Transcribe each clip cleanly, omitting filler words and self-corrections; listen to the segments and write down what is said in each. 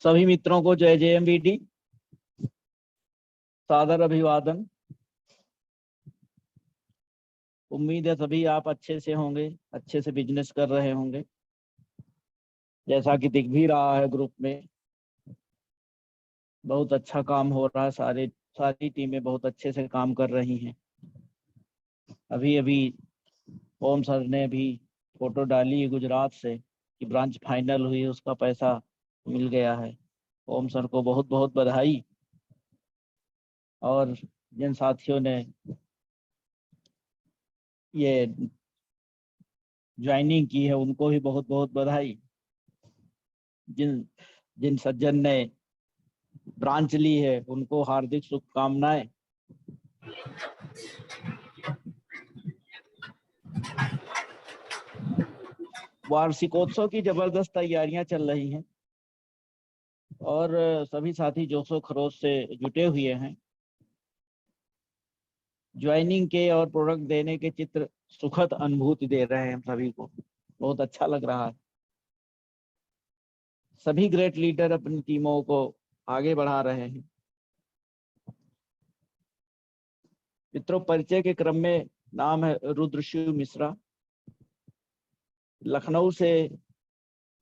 सभी मित्रों को जय JMVD, सादर अभिवादन। उम्मीद है सभी आप अच्छे से होंगे, अच्छे से बिजनेस कर रहे होंगे, जैसा कि दिख भी रहा है ग्रुप में। बहुत अच्छा काम हो रहा है, सारी टीमें बहुत अच्छे से काम कर रही हैं। अभी अभी ओम सर ने भी फोटो डाली है गुजरात से कि ब्रांच फाइनल हुई, उसका पैसा मिल गया है। ओम सर को बहुत बहुत बधाई। और जिन साथियों ने ये ज्वाइनिंग की है उनको भी बहुत बहुत बधाई। जिन जिन सज्जन ने ब्रांच ली है उनको हार्दिक शुभकामनाएं। वार्षिकोत्सव की जबरदस्त तैयारियां चल रही हैं और सभी साथी जोशो खरोश से जुटे हुए हैं। ज्वाइनिंग के और प्रोडक्ट देने के चित्र सुखद अनुभूति दे रहे हैं हम सभी को, बहुत अच्छा लग रहा है। सभी ग्रेट लीडर अपनी टीमों को आगे बढ़ा रहे हैं। मित्रों, परिचय के क्रम में नाम है रुद्रशिव मिश्रा। लखनऊ से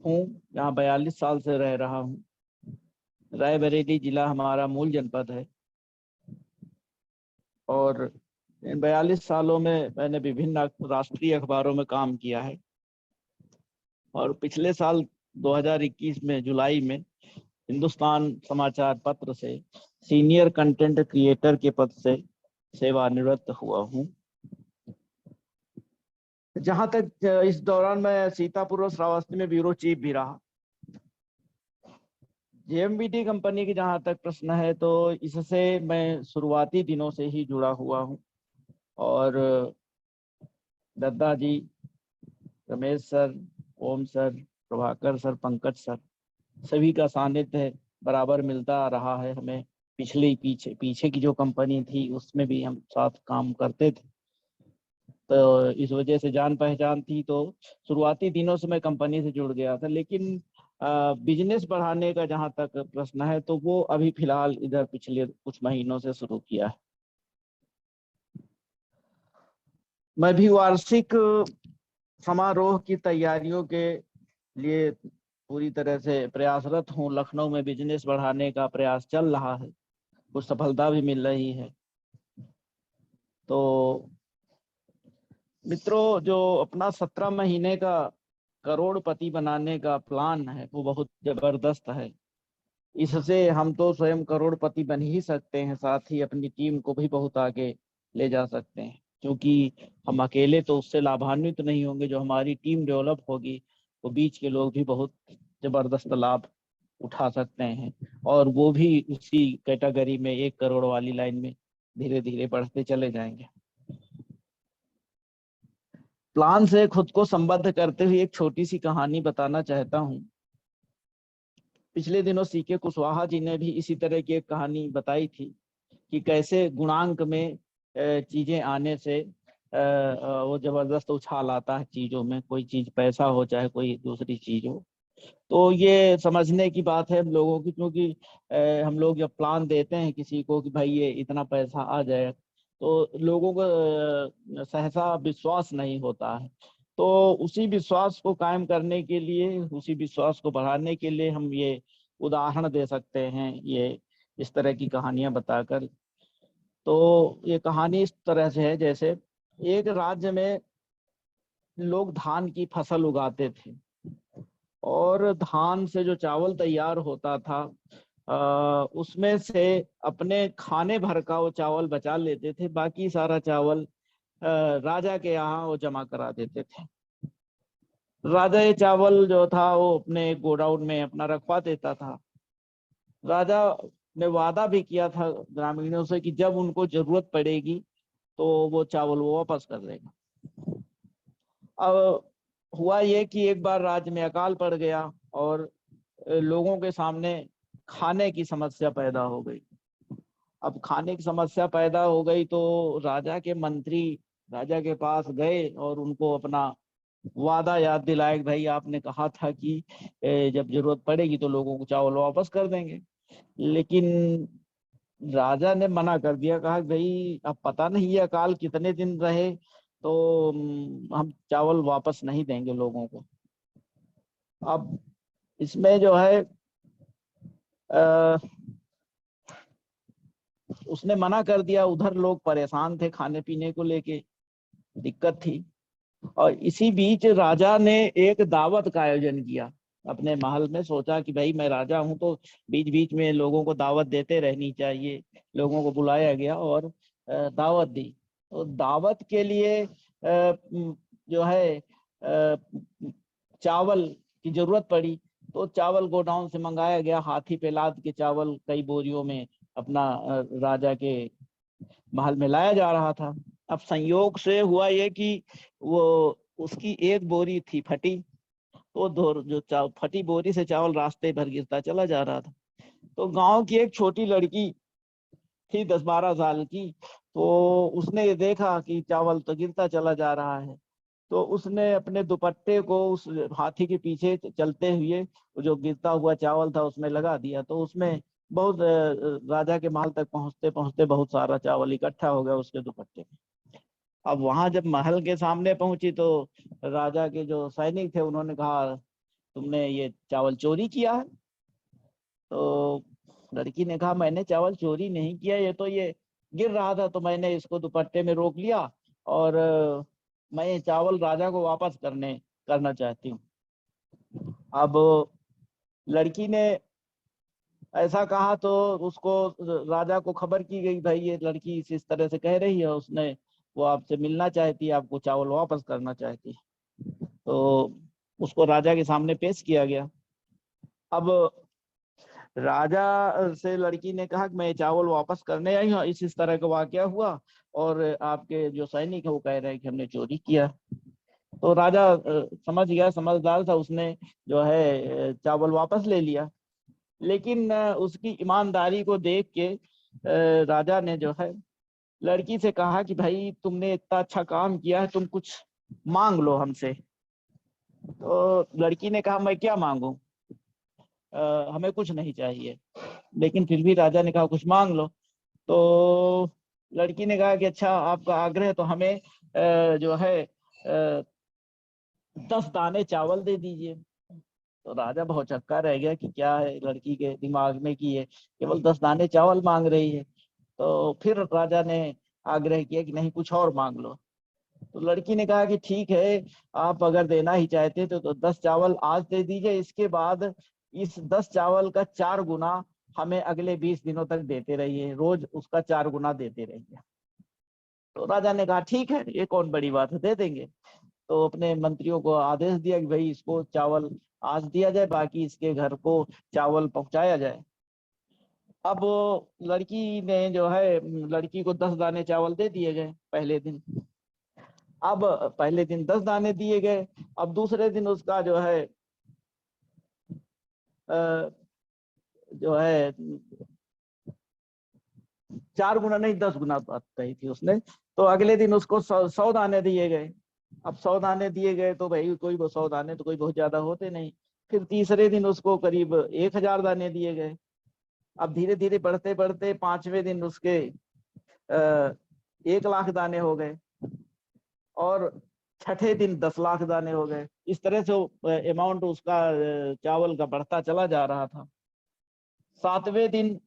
हूँ, यहाँ 42 साल से रह रहा हूँ। रायबरेली जिला हमारा मूल जनपद है और इन 42 सालों में मैंने विभिन्न राष्ट्रीय अखबारों में काम किया है और पिछले साल 2021 में जुलाई में हिंदुस्तान समाचार पत्र से सीनियर कंटेंट क्रिएटर के पद से सेवानिवृत्त हुआ हूँ। जहां तक इस दौरान मैं सीतापुर और श्रावस्ती में ब्यूरो चीफ भी रहा। JMVD कंपनी की जहां तक प्रश्न है तो इससे मैं शुरुआती दिनों से ही जुड़ा हुआ हूं और Dadda ji, Ramesh sir, Om sir, Prabhakar sir, Pankaj sir, सभी का सानिध्य बराबर मिलता रहा है हमें। पीछे की जो कंपनी थी उसमें भी हम साथ काम करते थे, तो इस वजह से जान पहचान थी। तो शुरुआती दिनों से मैं कंपनी से जुड़ गया था, लेकिन बिजनेस बढ़ाने का जहां तक प्रश्न है तो वो अभी फिलहाल इधर पिछले कुछ महीनों से शुरू किया है। मैं भी वार्षिक समारोह की तैयारियों के लिए पूरी तरह से प्रयासरत हूँ। लखनऊ में बिजनेस बढ़ाने का प्रयास चल रहा है, कुछ सफलता भी मिल रही है। तो मित्रों, जो अपना 17 महीने का करोड़पति बनाने का प्लान है वो बहुत जबरदस्त है। इससे हम तो स्वयं करोड़पति बन ही सकते हैं, साथ ही अपनी टीम को भी बहुत आगे ले जा सकते हैं, क्योंकि हम अकेले तो उससे लाभान्वित नहीं होंगे। जो हमारी टीम डेवलप होगी वो बीच के लोग भी बहुत जबरदस्त लाभ उठा सकते हैं और वो भी उसी कैटेगरी में 1 करोड़ वाली लाइन में धीरे धीरे बढ़ते चले जाएंगे। प्लान से खुद को संबद्ध करते हुए एक छोटी सी कहानी बताना चाहता हूँ। पिछले दिनों CK कुशवाहा जी ने भी इसी तरह की एक कहानी बताई थी कि कैसे गुणांक में चीजें आने से वो जबरदस्त उछाल आता है चीजों में। कोई चीज पैसा हो चाहे कोई दूसरी चीज हो, तो ये समझने की बात है हम लोगों की, क्योंकि हम लोग जब प्लान देते हैं किसी को कि भाई ये इतना पैसा आ जाए, तो लोगों को सहसा विश्वास नहीं होता है। तो उसी विश्वास को कायम करने के लिए, उसी विश्वास को बढ़ाने के लिए हम ये उदाहरण दे सकते हैं, ये इस तरह की कहानियां बताकर। तो ये कहानी इस तरह से है, जैसे एक राज्य में लोग धान की फसल उगाते थे और धान से जो चावल तैयार होता था उसमें से अपने खाने भर का वो चावल बचा लेते थे, बाकी सारा चावल राजा के यहाँ वो जमा करा देते थे। राजा ये चावल जो था वो अपने गोडाउन में अपना रखवा देता था। राजा ने वादा भी किया था ग्रामीणों से कि जब उनको जरूरत पड़ेगी तो वो चावल वो वापस कर देगा। अब हुआ ये कि एक बार राज्य में अकाल पड़ गया और लोगों के सामने खाने की समस्या पैदा हो गई। अब खाने की समस्या पैदा हो गई तो राजा के मंत्री राजा के पास गए और उनको अपना वादा याद दिलाया कि भाई आपने कहा था कि जब जरूरत पड़ेगी तो लोगों को चावल वापस कर देंगे। लेकिन राजा ने मना कर दिया, कहा कि भाई अब पता नहीं ये अकाल कितने दिन रहे, तो हम चावल वापस नहीं देंगे लोगों को। अब इसमें जो है उसने मना कर दिया, उधर लोग परेशान थे, खाने पीने को लेके दिक्कत थी। और इसी बीच राजा ने एक दावत का आयोजन किया अपने महल में। सोचा कि भाई मैं राजा हूं तो बीच बीच में लोगों को दावत देते रहनी चाहिए। लोगों को बुलाया गया और दावत दी। तो दावत के लिए जो है चावल की जरूरत पड़ी। तो चावल गोडाउन से मंगाया गया, हाथी पे लाद के चावल कई बोरियों में अपना राजा के महल में लाया जा रहा था। अब संयोग से हुआ ये कि वो उसकी एक बोरी थी फटी, तो जो फटी बोरी से चावल रास्ते भर गिरता चला जा रहा था। तो गांव की एक छोटी लड़की थी 10-12 साल की, तो उसने ये देखा कि चावल तो गिरता चला जा रहा है। तो उसने अपने दुपट्टे को उस हाथी के पीछे चलते हुए जो गिरता हुआ चावल था उसमें लगा दिया। तो उसमें बहुत राजा के महल तक पहुंचते पहुंचते बहुत सारा चावल इकट्ठा हो गया उसके दुपट्टे में। अब वहां जब महल के सामने पहुंची तो राजा के जो सैनिक थे उन्होंने कहा तुमने ये चावल चोरी किया है। तो लड़की ने कहा मैंने चावल चोरी नहीं किया, ये गिर रहा था तो मैंने इसको दुपट्टे में रोक लिया, और मैं ये चावल राजा को वापस करना चाहती हूँ। अब लड़की ने ऐसा कहा तो उसको राजा को खबर की गई, भाई ये लड़की इस तरह से कह रही है, उसने वो आपसे मिलना चाहती है, आपको चावल वापस करना चाहती है। तो उसको राजा के सामने पेश किया गया। अब राजा से लड़की ने कहा कि मैं चावल वापस करने आई हूँ, इस तरह का वाकया हुआ, और आपके जो सैनिक है वो कह रहे हैं कि हमने चोरी किया। तो राजा समझ गया, समझदार था, उसने जो है चावल वापस ले लिया। लेकिन उसकी ईमानदारी को देख के राजा ने जो है लड़की से कहा कि भाई तुमने इतना अच्छा काम किया है, तुम कुछ मांग लो हमसे। तो लड़की ने कहा मैं क्या मांगू, हमें कुछ नहीं चाहिए। लेकिन फिर भी राजा ने कहा कुछ मांग लो। तो लड़की ने कहा कि अच्छा आपका आग्रह, तो हमें जो है 10 दाने चावल दे दीजिए। तो राजा बहुत चक्का रह गया कि क्या है लड़की के दिमाग में कि ये केवल 10 दाने चावल मांग रही है। तो फिर राजा ने आग्रह किया कि नहीं कुछ और मांग लो। तो लड़की ने कहा कि ठीक है, आप अगर देना ही चाहते तो 10 चावल आज दे दीजिए, इसके बाद इस 10 चावल का 4 गुना हमें अगले 20 दिनों तक देते रहिए, रोज उसका 4 गुना देते रहिए। तो राजा ने कहा ठीक है, ये कौन बड़ी बात है, दे देंगे। तो अपने मंत्रियों को आदेश दिया कि भाई इसको चावल आज दिया जाए, बाकी इसके घर को चावल पहुंचाया जाए। अब लड़की ने जो है लड़की को 10 दाने चावल दे दिए गए पहले दिन। अब पहले दिन 10 दाने दिए गए। अब दूसरे दिन उसका जो है जो है 4 गुना नहीं 10 गुना बात कही थी उसने। तो अगले दिन उसको 100 दाने दिए गए। अब 100 दाने दिए गए तो भाई कोई 100 दाने तो कोई बहुत ज्यादा होते नहीं। फिर तीसरे दिन उसको करीब 1000 दाने दिए गए। अब धीरे धीरे बढ़ते बढ़ते 5वें दिन उसके 1 लाख दाने हो गए, और छठे दिन 10 लाख दाने हो गए। इस तरह से अमाउंट उसका चावल का बढ़ता चला जा रहा था। 7वें दिन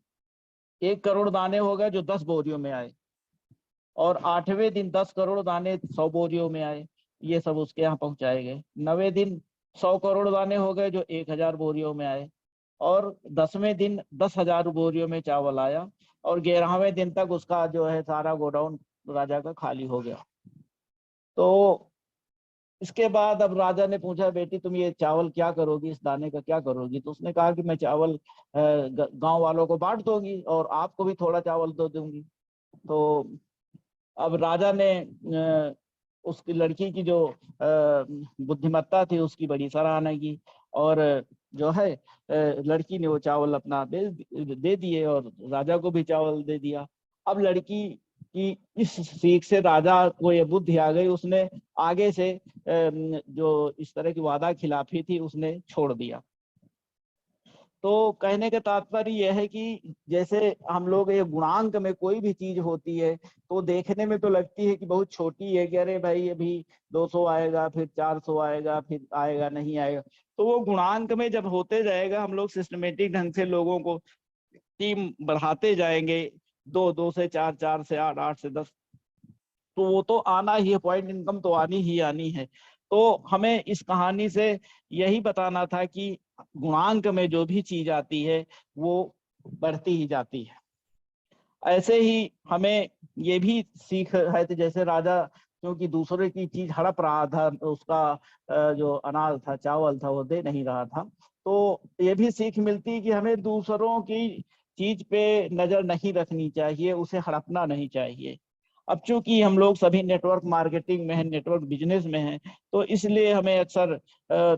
1 करोड़ दाने हो गए जो 10 बोरियों में आए, और 8वें दिन 10 करोड़ दाने 100 बोरियों में आए, ये सब उसके यहाँ पहुंचाए गए। 9वें दिन 100 करोड़ दाने हो गए जो 1000 बोरियों में आए, और 10वें दिन 10,000 बोरियों में चावल आया, और 11वें दिन तक उसका जो है सारा गोडाउन राजा का खाली हो गया। तो इसके बाद अब राजा ने पूछा बेटी तुम ये चावल क्या करोगी, इस दाने का क्या करोगी। तो उसने कहा कि मैं चावल गांव वालों को बांट दूंगी और आपको भी थोड़ा चावल दे दूंगी। तो अब राजा ने उसकी लड़की की जो बुद्धिमत्ता थी उसकी बड़ी सराहना की, और जो है लड़की ने वो चावल अपना दे दिए और राजा को भी चावल दे दिया। अब लड़की कि इस सीख से राजा को ये बुद्धि आ गई, उसने आगे से जो इस तरह की वादा खिलाफी थी उसने छोड़ दिया। तो कहने का तात्पर्य यह है कि जैसे हम लोग ये गुणांक में कोई भी चीज होती है तो देखने में तो लगती है कि बहुत छोटी है, कि अरे भाई अभी 200 आएगा, फिर 400 आएगा, फिर आएगा नहीं आएगा। तो वो गुणांक में जब होते जाएगा, हम लोग सिस्टमेटिक ढंग से लोगों को टीम बढ़ाते जाएंगे, 2 से 4, 4 से 8, 8 से 10, तो वो तो आना ही है, पॉइंट इनकम तो आनी ही आनी है। तो हमें इस कहानी से यही बताना था कि गुणांक में जो भी चीज आती है वो बढ़ती ही जाती है। ऐसे ही हमें ये भी सीख है कि जैसे राजा क्योंकि दूसरे की चीज हड़प रहा था, उसका जो अनाज था, चावल था, वो दे नहीं रहा था, तो ये भी सीख मिलती कि हमें दूसरों की चीज पे नजर नहीं रखनी चाहिए, उसे हड़पना नहीं चाहिए। अब चूंकि हम लोग सभी नेटवर्क मार्केटिंग में हैं, नेटवर्क बिजनेस में हैं, तो इसलिए हमें अक्सर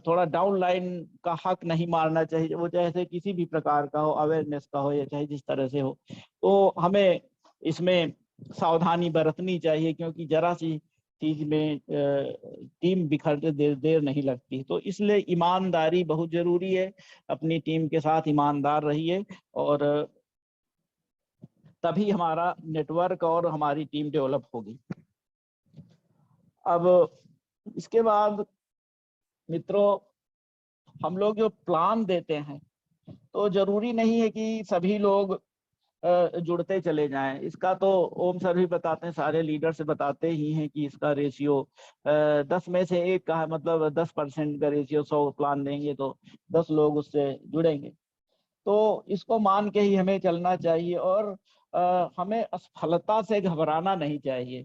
थोड़ा डाउन लाइन का हक नहीं मारना चाहिए, वो चाहे किसी भी प्रकार का हो, अवेयरनेस का हो या चाहे जिस तरह से हो। तो हमें इसमें सावधानी बरतनी चाहिए, क्योंकि जरा सी चीज में टीम बिखरते देर देर नहीं लगती। तो इसलिए ईमानदारी बहुत जरूरी है, अपनी टीम के साथ ईमानदार रहिए, और तभी हमारा नेटवर्क और हमारी टीम डेवलप होगी। अब इसके बाद मित्रों, हम लोग जो प्लान देते हैं तो जरूरी नहीं है कि सभी लोग जुड़ते चले जाएं। इसका तो ओम सर भी बताते हैं, सारे लीडर से बताते ही हैं कि इसका रेशियो 10 में से 1 का है, मतलब 10% का रेशियो। 100 प्लान देंगे तो 10 लोग उससे जुड़ेंगे। तो इसको मान के ही हमें चलना चाहिए, और हमें असफलता से घबराना नहीं चाहिए,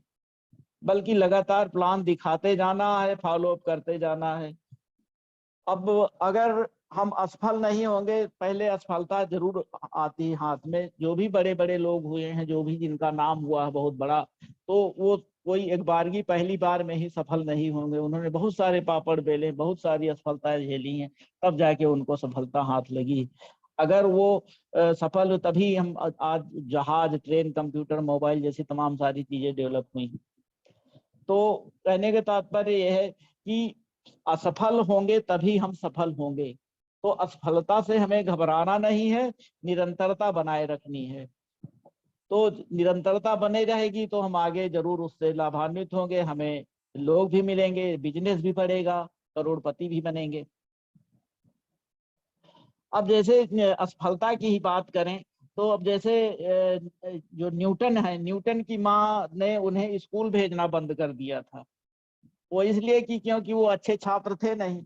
बल्कि लगातार प्लान दिखाते जाना है, फॉलो अप करते जाना है। अब अगर हम असफल नहीं होंगे, पहले असफलता जरूर आती है हाथ में। जो भी बड़े बड़े लोग हुए हैं, जो भी जिनका नाम हुआ है बहुत बड़ा, तो वो कोई एक बार की पहली बार में ही सफल नहीं होंगे। उन्होंने बहुत सारे पापड़ बेले, बहुत सारी असफलताएं झेली हैं, तब जाके उनको सफलता हाथ लगी। अगर वो सफल हो, तभी हम आज जहाज, ट्रेन, कंप्यूटर, मोबाइल जैसी तमाम सारी चीजें डेवलप हुई। तो कहने का तात्पर्य यह है कि असफल होंगे तभी हम सफल होंगे। तो असफलता से हमें घबराना नहीं है, निरंतरता बनाए रखनी है। तो निरंतरता बने रहेगी तो हम आगे जरूर उससे लाभान्वित होंगे, हमें लोग भी मिलेंगे, बिजनेस भी बढ़ेगा, करोड़पति भी बनेंगे। अब जैसे असफलता की ही बात करें, तो अब जैसे जो न्यूटन है, न्यूटन की माँ ने उन्हें स्कूल भेजना बंद कर दिया था। वो इसलिए कि क्योंकि वो अच्छे छात्र थे नहीं,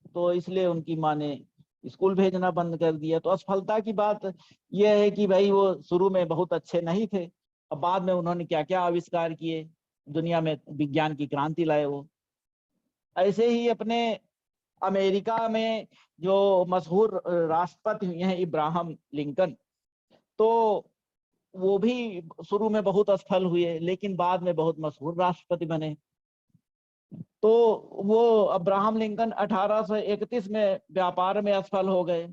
तो इसलिए उनकी माँ ने स्कूल भेजना बंद कर दिया। तो असफलता की बात यह है कि भाई वो शुरू में बहुत अच्छे नहीं थे, अब बाद में उन्होंने क्या क्या आविष्कार किए, दुनिया में विज्ञान की क्रांति लाए वो। ऐसे ही अपने अमेरिका में जो मशहूर राष्ट्रपति हुए हैं, इब्राहम लिंकन, तो वो भी शुरू में बहुत असफल हुए, लेकिन बाद में बहुत मशहूर राष्ट्रपति बने। तो वो अब्राहम लिंकन 1831 में व्यापार में असफल हो गए।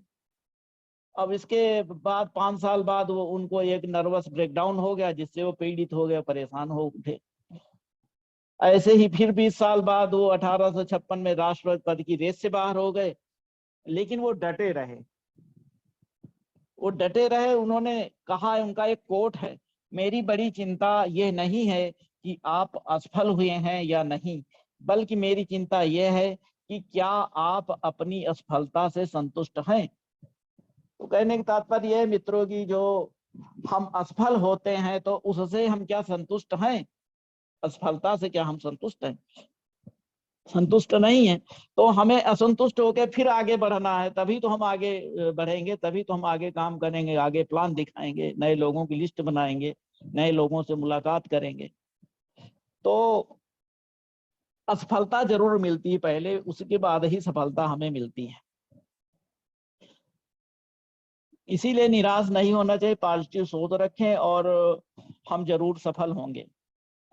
अब इसके बाद 5 साल बाद वो उनको एक नर्वस ब्रेकडाउन हो गया, जिससे वो पीड़ित हो गए, परेशान हो उठे। ऐसे ही फिर 20 साल बाद वो 1856 में राष्ट्रपति पद की रेस से बाहर हो गए, लेकिन वो डटे रहे। वो डटे रहे, उन्होंने कहा, उनका एक कोट है, मेरी बड़ी चिंता ये नहीं है कि आप असफल हुए हैं या नहीं, बल्कि मेरी चिंता यह है कि क्या आप अपनी असफलता से संतुष्ट हैं। तो कहने का तात्पर्य यह मित्रों की, जो हम असफल होते हैं तो उससे हम क्या संतुष्ट हैं, असफलता से क्या हम संतुष्ट हैं? संतुष्ट नहीं है। तो हमें असंतुष्ट होकर फिर आगे बढ़ना है, तभी तो हम आगे बढ़ेंगे, तभी तो हम आगे काम करेंगे, आगे प्लान दिखाएंगे, नए लोगों की लिस्ट बनाएंगे, नए लोगों से मुलाकात करेंगे। तो असफलता जरूर मिलती है पहले, उसके बाद ही सफलता हमें मिलती है। इसीलिए निराश नहीं होना चाहिए, पॉजिटिव सोच रखें, और हम जरूर सफल होंगे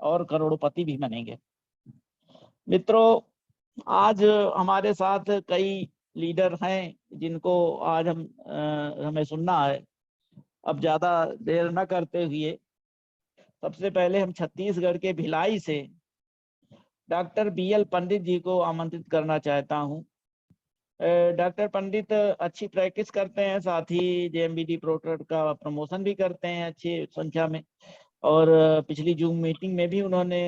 और करोड़पति भी बनेंगे। मित्रों, आज हमारे साथ कई लीडर हैं जिनको आज हमें सुनना है। अब ज्यादा देर न करते हुए सबसे पहले हम छत्तीसगढ़ के भिलाई से डॉक्टर BL पंडित जी को आमंत्रित करना चाहता हूँ। डॉक्टर पंडित अच्छी प्रैक्टिस करते हैं, साथ ही JMBD प्रोडक्ट का प्रमोशन भी करते हैं अच्छी संख्या में। और पिछली जूम मीटिंग में भी उन्होंने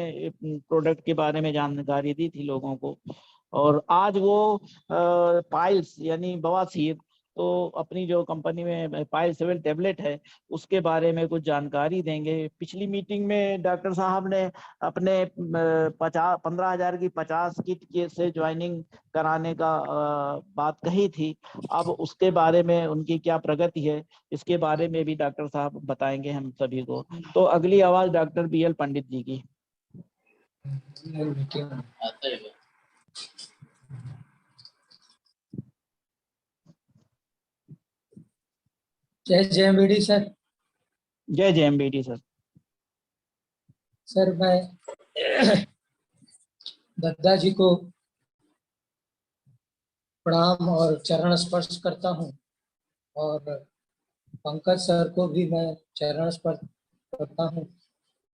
प्रोडक्ट के बारे में जानकारी दी थी लोगों को। और आज वो पाइल्स यानी बवासीर, तो अपनी जो कंपनी में पाइल्स 7 टेबलेट है उसके बारे में कुछ जानकारी देंगे। पिछली मीटिंग में डॉक्टर साहब ने अपने 15,000 की 50 किट के से ज्वाइनिंग कराने का बात कही थी। अब उसके बारे में उनकी क्या प्रगति है, इसके बारे में भी डॉक्टर साहब बताएंगे हम सभी को। तो अगली आवाज डॉक्टर BL पंडित जी की। जय JMBD सर। जय JMBD सर। सर मैं दद्दा जी को प्रणाम और चरण स्पर्श करता हूँ, और पंकज सर को भी मैं चरण स्पर्श करता हूँ,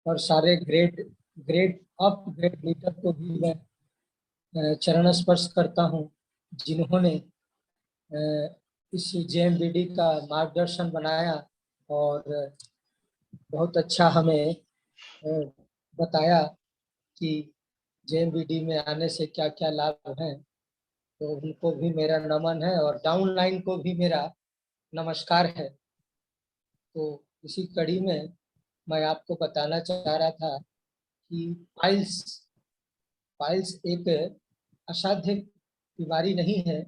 और सारे ग्रेड लीडर को भी मैं चरण स्पर्श करता हूँ, जिन्होंने इस JMBD का मार्गदर्शन बनाया और बहुत अच्छा हमें बताया कि JMBD में आने से क्या क्या लाभ हैं। तो उनको भी मेरा नमन है और डाउनलाइन को भी मेरा नमस्कार है। तो इसी कड़ी में मैं आपको बताना चाह रहा था कि पाइल्स एक असाध्य बीमारी नहीं है,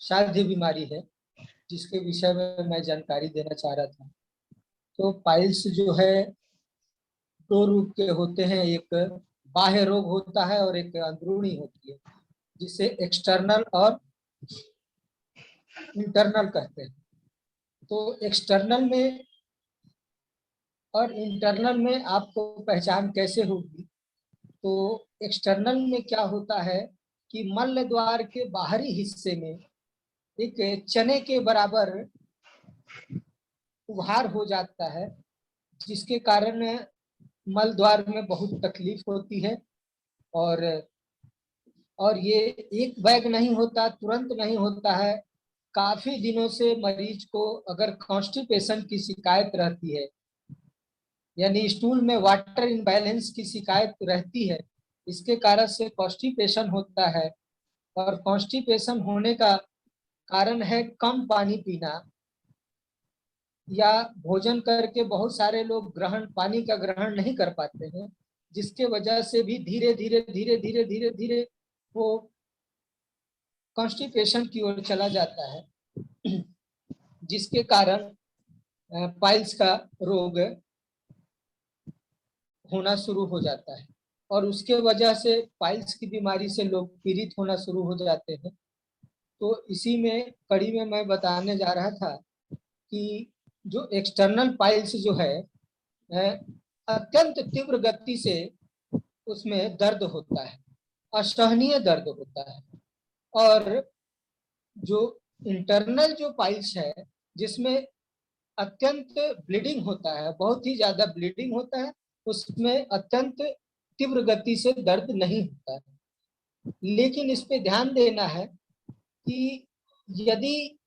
साध्य बीमारी है, जिसके विषय में मैं जानकारी देना चाह रहा था। तो पाइल्स जो है दो रूप के होते हैं, एक बाह्य रोग होता है और एक अंदरूनी होती है, जिसे एक्सटर्नल और इंटरनल कहते हैं। तो एक्सटर्नल में और इंटरनल में आपको पहचान कैसे होगी? तो एक्सटर्नल में क्या होता है कि मल द्वार के बाहरी हिस्से में एक चने के बराबर उभार हो जाता है, जिसके कारण मल द्वार में बहुत तकलीफ होती है। और ये एक बैग नहीं होता, तुरंत नहीं होता है। काफी दिनों से मरीज को अगर कॉन्स्टिपेशन की शिकायत रहती है, यानी स्टूल में वाटर इम्बैलेंस की शिकायत रहती है, इसके कारण से कॉन्स्टिपेशन होता है। और कॉन्स्टिपेशन होने का कारण है कम पानी पीना, या भोजन करके बहुत सारे लोग पानी का ग्रहण नहीं कर पाते हैं, जिसके वजह से भी धीरे धीरे वो कॉन्स्टिपेशन की ओर चला जाता है, जिसके कारण पाइल्स का रोग होना शुरू हो जाता है। और उसके वजह से पाइल्स की बीमारी से लोग पीड़ित होना शुरू हो जाते हैं। तो इसी में कड़ी में मैं बताने जा रहा था कि जो एक्सटर्नल पाइल्स जो है अत्यंत तीव्र गति से उसमें दर्द होता है, असहनीय दर्द होता है। और जो इंटरनल जो पाइल्स है, जिसमें अत्यंत ब्लीडिंग होता है, बहुत ही ज्यादा ब्लीडिंग होता है, उसमें अत्यंत तीव्र गति से दर्द नहीं होता है। लेकिन इस पे ध्यान देना है कि यदि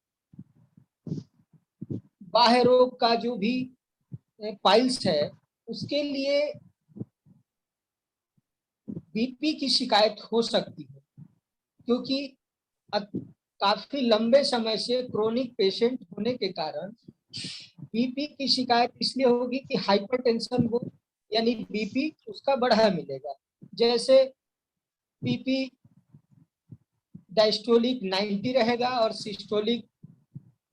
बाह्य रोग का जो भी पाइल्स है, उसके लिए बीपी की शिकायत हो सकती है, क्योंकि काफी लंबे समय से क्रोनिक पेशेंट होने के कारण बीपी की शिकायत इसलिए होगी कि हाइपरटेंशन हो, यानी बीपी उसका बढ़ा मिलेगा। जैसे बीपी डायस्टोलिक 90 रहेगा और सिस्टोलिक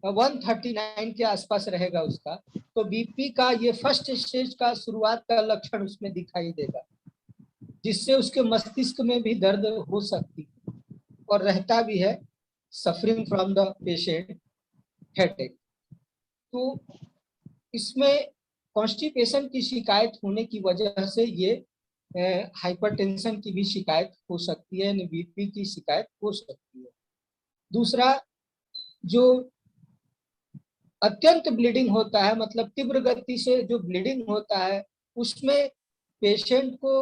139 के आसपास रहेगा उसका, तो बीपी का ये फर्स्ट स्टेज का शुरुआत का लक्षण उसमें दिखाई देगा, जिससे उसके मस्तिष्क में भी दर्द हो सकती है और रहता भी है, suffering from the patient headache. तो इसमें कॉन्स्टिपेशन की शिकायत होने की वजह से ये हाइपरटेंशन की भी शिकायत हो सकती है, बीपी की शिकायत हो सकती है। दूसरा, जो अत्यंत ब्लीडिंग होता है, मतलब तीव्र गति से जो ब्लीडिंग होता है, उसमें पेशेंट को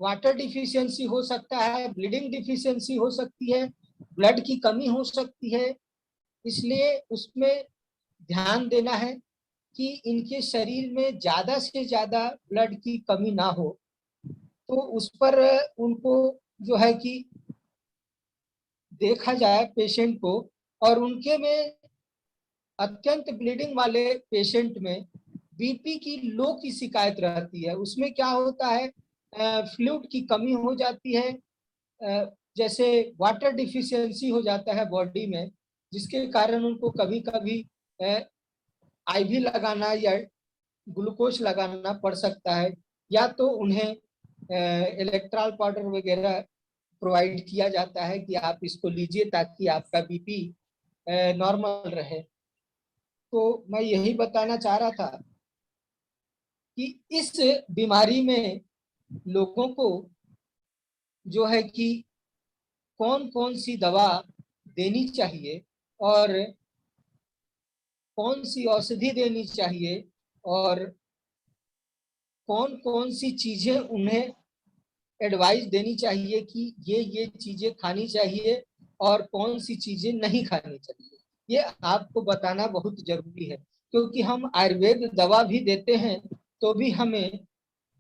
वाटर डिफिशियंसी हो सकता है, ब्लीडिंग डिफिशियंसी हो सकती है, ब्लड की कमी हो सकती है। इसलिए उसमें ध्यान देना है कि इनके शरीर में ज्यादा से ज्यादा ब्लड की कमी ना हो। तो उस पर उनको जो है कि देखा जाए पेशेंट को। और उनके में अत्यंत ब्लीडिंग वाले पेशेंट में बीपी की लो की शिकायत रहती है। उसमें क्या होता है, फ्लूइड की कमी हो जाती है, जैसे वाटर डिफिशियंसी हो जाता है बॉडी में, जिसके कारण उनको कभी कभी आईवी लगाना या ग्लूकोज लगाना पड़ सकता है, या तो उन्हें इलेक्ट्रॉल पाउडर वगैरह प्रोवाइड किया जाता है कि आप इसको लीजिए ताकि आपका बीपी नॉर्मल रहे। तो मैं यही बताना चाह रहा था कि इस बीमारी में लोगों को जो है कि कौन कौन सी दवा देनी चाहिए और कौन सी औषधि देनी चाहिए और कौन कौन सी चीजें उन्हें एडवाइस देनी चाहिए कि ये चीजें खानी चाहिए और कौन सी चीजें नहीं खानी चाहिए, ये आपको बताना बहुत जरूरी है। क्योंकि हम आयुर्वेद दवा भी देते हैं तो भी हमें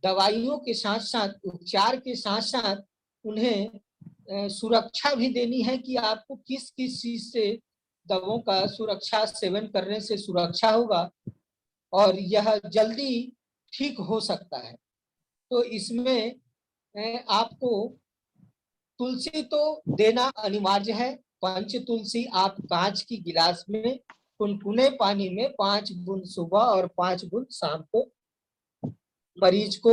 दवाइयों के साथ साथ, उपचार के साथ साथ उन्हें सुरक्षा भी देनी है कि आपको किस किस चीज से दवाओं का सुरक्षा सेवन करने से सुरक्षा होगा और यह जल्दी ठीक हो सकता है। तो इसमें आपको तुलसी तो देना अनिवार्य है। पंच तुलसी आप कांच की गिलास में कुनकुने पानी में 5 बूंद सुबह और 5 बूंद शाम को मरीज को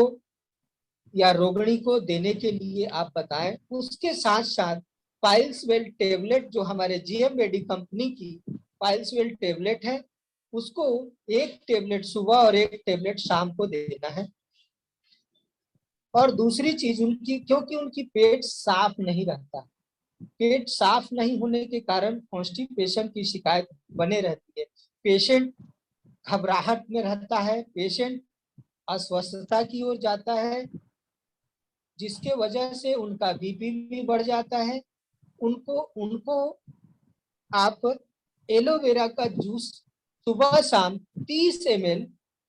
या रोगिणी को देने के लिए आप बताएं। उसके साथ साथ पाइल्सवेल टेबलेट, जो हमारे जीएम मेडी कंपनी की पाइल्सवेल टेबलेट है, उसको 1 टेबलेट सुबह और 1 टेबलेट शाम को देना है। और दूसरी चीज, उनकी क्योंकि उनकी पेट साफ नहीं रहता, पेट साफ नहीं होने के कारण कॉन्स्टिपेशन की शिकायत बने रहती है। पेशेंट घबराहट में रहता है, पेशेंट अस्वस्थता की ओर जाता है, जिसके वजह से उनका बीपी भी बढ़ जाता है। उनको आप एलोवेरा का जूस सुबह शाम 30 ml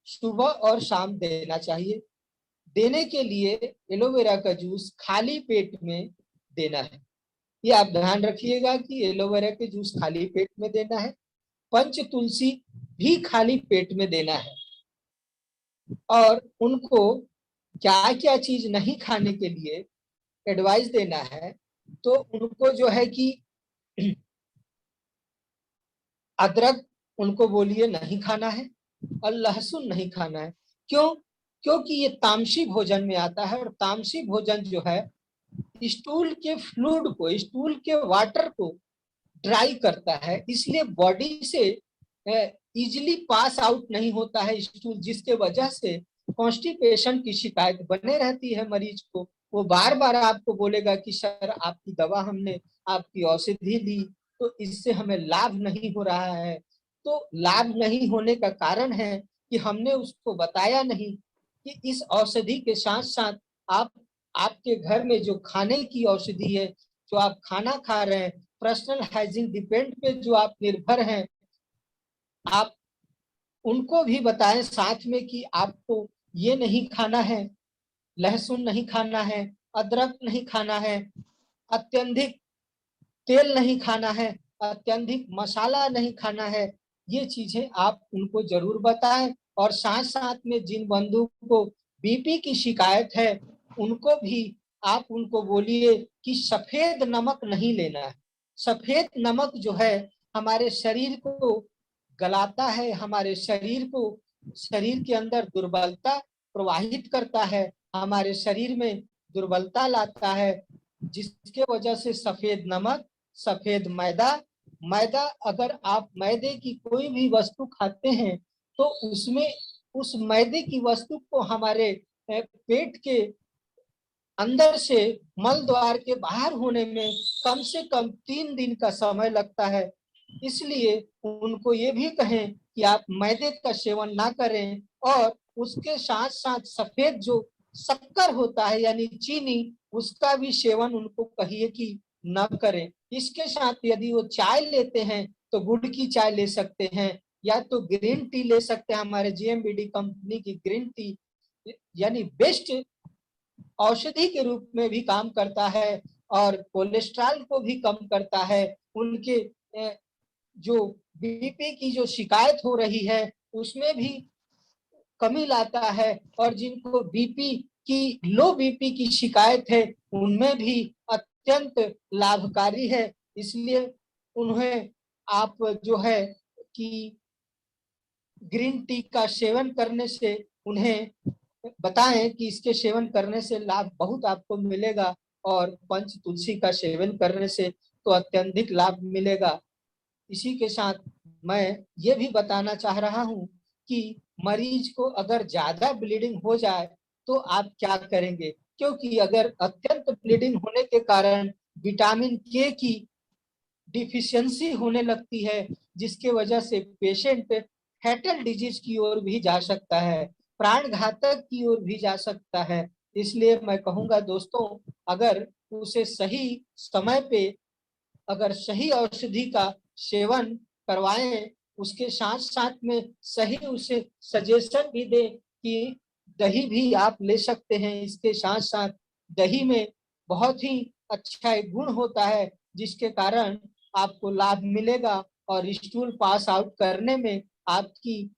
सुबह और शाम देना चाहिए। देने के लिए एलोवेरा का जूस खाली पेट में देना है। ये आप ध्यान रखिएगा कि एलोवेरा के जूस खाली पेट में देना है। पंच तुलसी भी खाली पेट में देना है। और उनको क्या क्या चीज नहीं खाने के लिए एडवाइस देना है, तो उनको जो है कि अदरक उनको बोलिए नहीं खाना है और लहसुन नहीं खाना है। क्यों? क्योंकि ये तामसी भोजन में आता है और तामसी भोजन जो है स्टूल के फ्लूइड को, स्टूल के वाटर को ड्राई करता है, इसलिए बॉडी से इजीली पास आउट नहीं होता है स्टूल, जिसके वजह से कॉन्स्टिपेशन की शिकायत बने रहती है मरीज को। वो बार बार आपको बोलेगा कि सर आपकी दवा हमने, आपकी औषधि ली तो इससे हमें लाभ नहीं हो रहा है। तो लाभ नहीं होने का कारण है कि हमने उसको बताया नहीं कि इस औषधि के साथ साथ आप, आपके घर में जो खाने की औषधि है, जो आप खाना खा रहे हैं, पर्सनल हाइजीन डिपेंड पे जो आप निर्भर हैं, आप उनको भी बताएं साथ में कि आपको ये नहीं खाना है, लहसुन नहीं खाना है, अदरक नहीं खाना है, अत्यधिक तेल नहीं खाना है, अत्यधिक मसाला नहीं खाना है। ये चीजें आप उनको जरूर बताएं। और साथ साथ में जिन बंधु को बीपी की शिकायत है, उनको भी आप उनको बोलिए कि सफेद नमक नहीं लेना है। सफेद नमक जो है हमारे शरीर को गलाता है, हमारे शरीर को, शरीर के अंदर दुर्बलता प्रवाहित करता है, हमारे शरीर में दुर्बलता लाता है, जिसके वजह से सफेद नमक, सफेद मैदा, मैदा अगर आप मैदे की कोई भी वस्तु खाते हैं तो उसमें, उस मैदे की वस्तु को हमारे पेट के अंदर से मल द्वार के बाहर होने में कम से कम 3 दिन का समय लगता है। इसलिए उनको ये भी कहें कि आप मैदे का सेवन ना करें और उसके साथ साथ सफेद जो शक्कर होता है यानी चीनी, उसका भी सेवन उनको कहिए कि न करें। इसके साथ यदि वो चाय लेते हैं तो गुड़ की चाय ले सकते हैं, या तो ग्रीन टी ले सकते हैं। हमारे जेएमबीडी कंपनी की ग्रीन टी यानी बेस्ट औषधि के रूप में भी काम करता है और कोलेस्ट्रॉल को भी कम करता है। उनके जो बीपी की जो शिकायत हो रही है उसमें भी कमी लाता है, और जिनको लो बीपी की शिकायत है उनमें भी अत्यंत लाभकारी है। इसलिए उन्हें आप जो है कि ग्रीन टी का सेवन करने से उन्हें बताएं कि इसके सेवन करने से लाभ बहुत आपको मिलेगा, और पंच तुलसी का सेवन करने से तो अत्यधिक लाभ मिलेगा। इसी के साथ मैं ये भी बताना चाह रहा हूं कि मरीज को अगर ज्यादा ब्लीडिंग हो जाए तो आप क्या करेंगे, क्योंकि अगर अत्यंत ब्लीडिंग होने के कारण विटामिन के की डिफिशियंसी होने लगती है, जिसके वजह से पेशेंट फैटल डिजीज की ओर भी जा सकता है, प्राण घातक की ओर भी जा सकता है। इसलिए मैं कहूंगा दोस्तों, अगर उसे सही समय पे अगर सही औषधि का सेवन करवाएं, उसके साथ साथ में सही उसे सजेशन भी दें कि दही भी आप ले सकते हैं। इसके साथ साथ दही में बहुत ही अच्छा एक गुण होता है जिसके कारण आपको लाभ मिलेगा, और स्टूल पास आउट करने में आपकी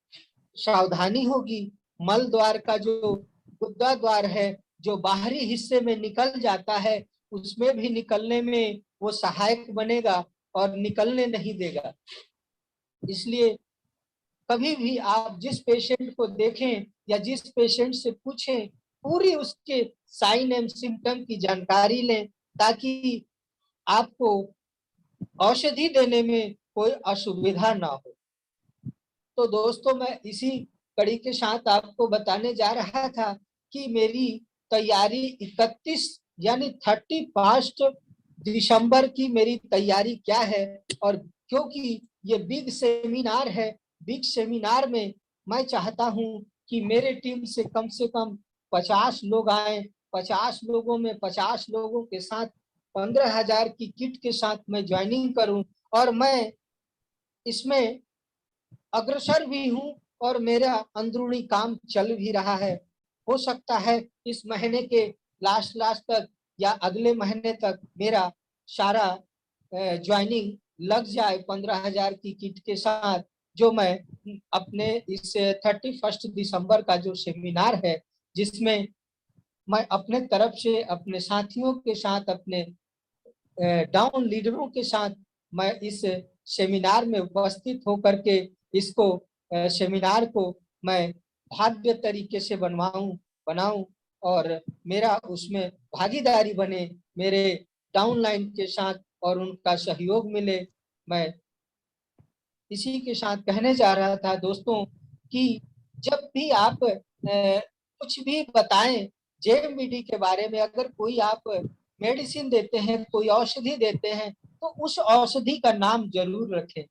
सावधानी होगी। मल द्वार का जो गुद्दा द्वार है जो बाहरी हिस्से में निकल जाता है, उसमें भी निकलने में वो सहायक बनेगा और निकलने नहीं देगा। इसलिए कभी भी आप जिस पेशेंट को देखें या जिस पेशेंट से पूछें, पूरी उसके साइन एंड सिम्टम की जानकारी लें, ताकि आपको औषधि देने में कोई असुविधा ना हो। तो दोस्तों, मैं इसी कड़ी के साथ आपको बताने जा रहा था कि मेरी तैयारी 31 यानी 31 दिसंबर की मेरी तैयारी क्या है। और क्योंकि ये बिग सेमिनार है, बिग सेमिनार में मैं चाहता हूं कि मेरे टीम से कम 50 लोग आए। 50 लोगों में 50 लोगों के साथ 15,000 की किट के साथ मैं ज्वाइनिंग करूं, और मैं इसमें अग्रसर भी हूं और मेरा अंदरूनी काम चल भी रहा है। हो सकता है इस महीने के लास्ट तक या अगले महीने तक मेरा सारा ज्वाइनिंग लग जाए 15,000 की किट के साथ, जो मैं अपने इस 31 दिसंबर का जो सेमिनार है, जिसमें मैं अपने तरफ से अपने साथियों के साथ, अपने डाउन लीडरों के साथ मैं इस सेमिनार में उपस्थित होकर के इसको सेमिनार को मैं भव्य तरीके से बनाऊं और मेरा उसमें भागीदारी बने, मेरे डाउनलाइन के साथ और उनका सहयोग मिले। मैं इसी के साथ कहने जा रहा था दोस्तों कि जब भी आप कुछ भी बताएं जेएमबीडी के बारे में, अगर कोई आप मेडिसिन देते हैं, कोई औषधि देते हैं, तो उस औषधि का नाम जरूर रखें।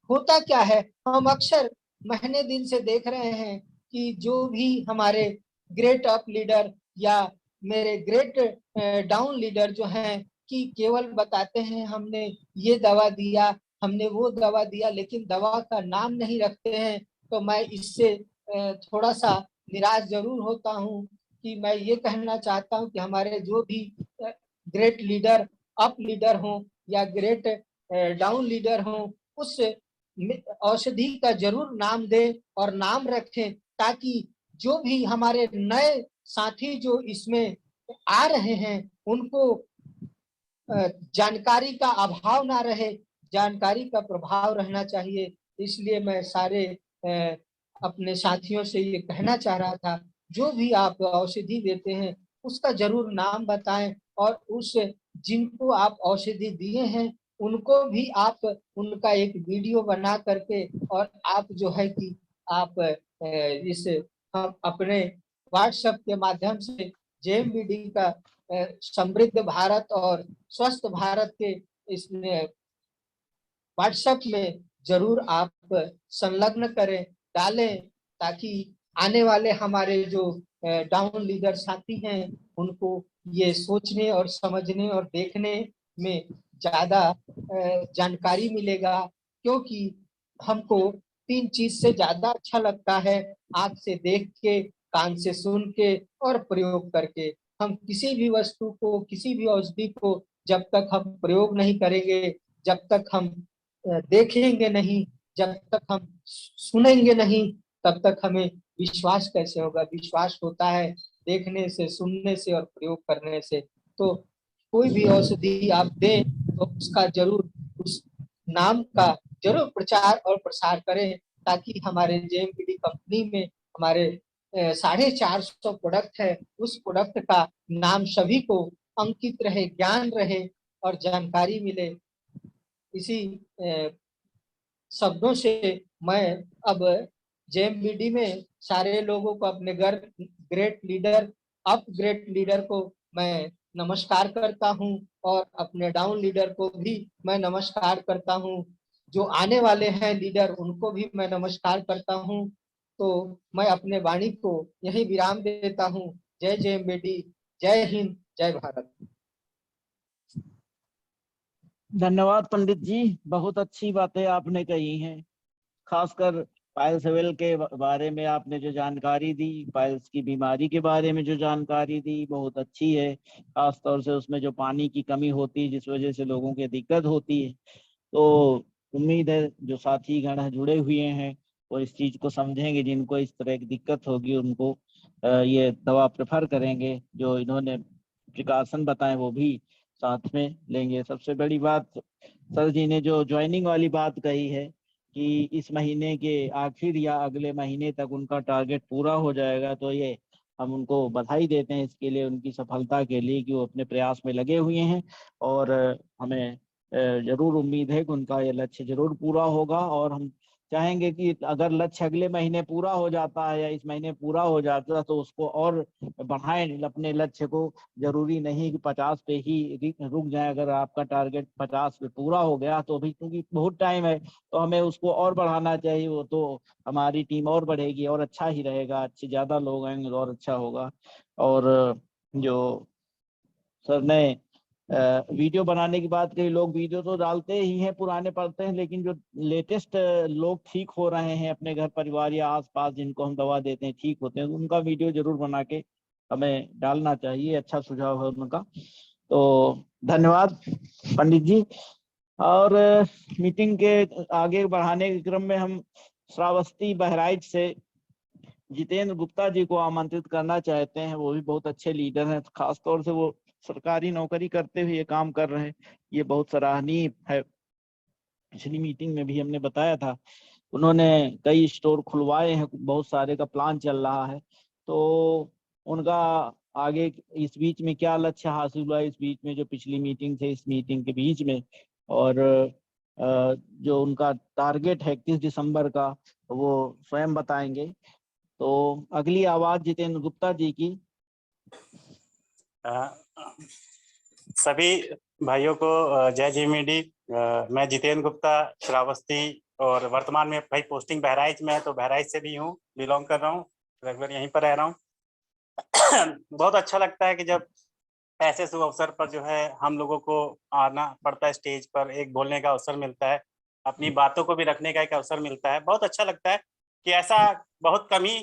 होता क्या है, हम अक्सर महीने दिन से देख रहे हैं कि जो भी हमारे ग्रेट अप लीडर या मेरे ग्रेट डाउन लीडर जो हैं, कि केवल बताते हैं हमने ये दवा दिया, हमने वो दवा दिया, लेकिन दवा का नाम नहीं रखते हैं। तो मैं इससे थोड़ा सा निराश जरूर होता हूँ कि मैं ये कहना चाहता हूँ कि हमारे जो भी ग्रेट लीडर अप लीडर हों या ग्रेट डाउन लीडर हों, उस औषधि का जरूर नाम दें और नाम रखें, ताकि जो भी हमारे नए साथी जो इसमें आ रहे हैं उनको जानकारी का अभाव ना रहे, जानकारी का प्रभाव रहना चाहिए। इसलिए मैं सारे अपने साथियों से ये कहना चाह रहा था, जो भी आप औषधि देते हैं उसका जरूर नाम बताएं, और उस जिनको आप औषधि दिए हैं उनको भी आप उनका एक वीडियो बना करके, और आप जो है कि आप इस हम अपने व्हाट्सएप के माध्यम से जेएमबीडी का समृद्ध भारत और स्वस्थ भारत के इसमें व्हाट्सएप में जरूर आप संलग्न करें, डालें, ताकि आने वाले हमारे जो डाउन लीडर साथी हैं उनको ये सोचने और समझने और देखने में ज्यादा जानकारी मिलेगा, क्योंकि हमको 3 चीज से ज्यादा अच्छा लगता है, आंख से देख के, कान से सुन के और प्रयोग करके। हम किसी भी वस्तु को, किसी भी औषधि को जब तक हम प्रयोग नहीं करेंगे, जब तक हम देखेंगे नहीं, जब तक हम सुनेंगे नहीं, तब तक हमें विश्वास कैसे होगा। विश्वास होता है देखने से, सुनने से और प्रयोग करने से। तो कोई भी औषधि आप दें तो उसका जरूर, उस नाम का जरूर प्रचार और प्रसार करें, ताकि हमारे जेएमबीडी कंपनी में हमारे 450 प्रोडक्ट है, उस प्रोडक्ट का नाम सभी को अंकित रहे, ज्ञान रहे और जानकारी मिले। इसी शब्दों से मैं अब जेएमबीडी में सारे लोगों को, अपने great leader, up great leader को मैं नमस्कार करता हूं और अपने डाउन लीडर को भी मैं नमस्कार करता हूं। जो आने वाले हैं लीडर उनको भी मैं नमस्कार करता हूं। तो मैं अपने वाणी को यही विराम देता हूं। जय जेएमबीडी, जय हिंद, जय भारत। धन्यवाद पंडित जी, बहुत अच्छी बातें आपने कही हैं। खासकर पाइल्स वेल के बारे में आपने जो जानकारी दी, पाइल्स की बीमारी के बारे में जो जानकारी दी, बहुत अच्छी है। खास तौर से उसमें जो पानी की कमी होती है जिस वजह से लोगों की दिक्कत होती है। तो उम्मीद है जो साथी गण जुड़े हुए हैं वो इस चीज को समझेंगे, जिनको इस तरह की दिक्कत होगी उनको ये दवा प्रेफर करेंगे। जो इन्होंने प्रिकॉशन बताए वो भी साथ में लेंगे। सबसे बड़ी बात सर जी ने जो ज्वाइनिंग वाली बात कही है कि इस महीने के आखिर या अगले महीने तक उनका टारगेट पूरा हो जाएगा, तो ये हम उनको बधाई देते हैं इसके लिए, उनकी सफलता के लिए कि वो अपने प्रयास में लगे हुए हैं। और हमें जरूर उम्मीद है कि उनका ये लक्ष्य जरूर पूरा होगा। और हम चाहेंगे कि अगर लक्ष्य अगले महीने पूरा हो जाता है या इस महीने पूरा हो जाता है तो उसको और बढ़ाएं अपने लक्ष्य को। जरूरी नहीं कि 50 पे ही रुक जाए। अगर आपका टारगेट 50 पे पूरा हो गया तो अभी क्योंकि बहुत टाइम है तो हमें उसको और बढ़ाना चाहिए। वो तो हमारी टीम और बढ़ेगी और अच्छा ही रहेगा, अच्छे ज्यादा लोग आएंगे और अच्छा होगा। और जो सर ने वीडियो बनाने की बात कही, लोग वीडियो तो डालते ही हैं, पुराने पड़ते हैं, लेकिन जो लेटेस्ट लोग ठीक हो रहे हैं अपने घर परिवार या आसपास जिनको हम दवा देते हैं ठीक होते हैं, उनका वीडियो जरूर बना के हमें डालना चाहिए। अच्छा सुझाव है उनका। तो धन्यवाद पंडित जी। और मीटिंग के आगे बढ़ाने के क्रम में हम श्रावस्ती बहराइच से जितेंद्र गुप्ता जी को आमंत्रित करना चाहते हैं। वो भी बहुत अच्छे लीडर हैं, खासतौर से वो सरकारी नौकरी करते हुए ये काम कर रहे हैं, ये बहुत सराहनीय है। पिछली मीटिंग में भी हमने बताया था, उन्होंने कई स्टोर खुलवाए हैं, बहुत सारे का प्लान चल रहा है। तो उनका आगे इस बीच में क्या लक्ष्य हासिल हुआ, इस बीच में जो पिछली मीटिंग थे इस मीटिंग के बीच में, और जो उनका टारगेट है 31 दिसंबर का, वो स्वयं बताएंगे। तो अगली आवाज जितेंद्र गुप्ता जी की। सभी भाइयों को जय जेएमबीडी। मैं जितेंद्र गुप्ता, श्रावस्ती, और वर्तमान में भाई पोस्टिंग बहराइच में है, तो बहराइच से भी हूँ, बिलोंग कर रहा हूँ, रेगुलर यहीं पर रह रहा हूँ। बहुत अच्छा लगता है कि जब ऐसे शुभ अवसर पर जो है हम लोगों को आना पड़ता है स्टेज पर, एक बोलने का अवसर मिलता है, अपनी बातों को भी रखने का एक अवसर मिलता है। बहुत अच्छा लगता है कि ऐसा बहुत कम ही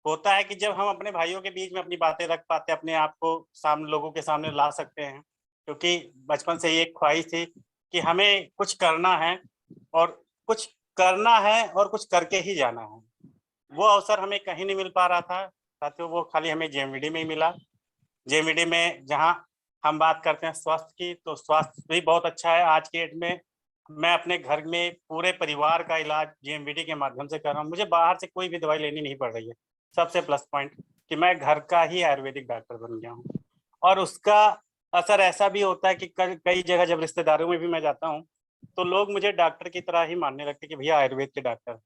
होता है कि जब हम अपने भाइयों के बीच में अपनी बातें रख पाते, अपने आप को सामने लोगों के सामने ला सकते हैं। क्योंकि बचपन से ये एक ख्वाहिश थी कि हमें कुछ करना है और कुछ करना है और कुछ करके ही जाना है। वो अवसर हमें कहीं नहीं मिल पा रहा था साथियों, वो खाली हमें जेएमबीडी में ही मिला। जेएमबीडी में जहां हम बात करते हैं स्वास्थ्य की, तो स्वास्थ्य भी बहुत अच्छा है। आज के डेट में मैं अपने घर में पूरे परिवार का इलाज जेएमबीडी के माध्यम से कर रहा हूँ। मुझे बाहर से कोई भी दवाई लेनी नहीं पड़ रही है। सबसे प्लस पॉइंट कि मैं घर का ही आयुर्वेदिक डॉक्टर बन गया हूँ। और उसका असर ऐसा भी होता है कि कई जगह जब रिश्तेदारों में भी मैं जाता हूँ तो लोग मुझे डॉक्टर की तरह ही मानने लगते कि भैया आयुर्वेद के डॉक्टर हैं।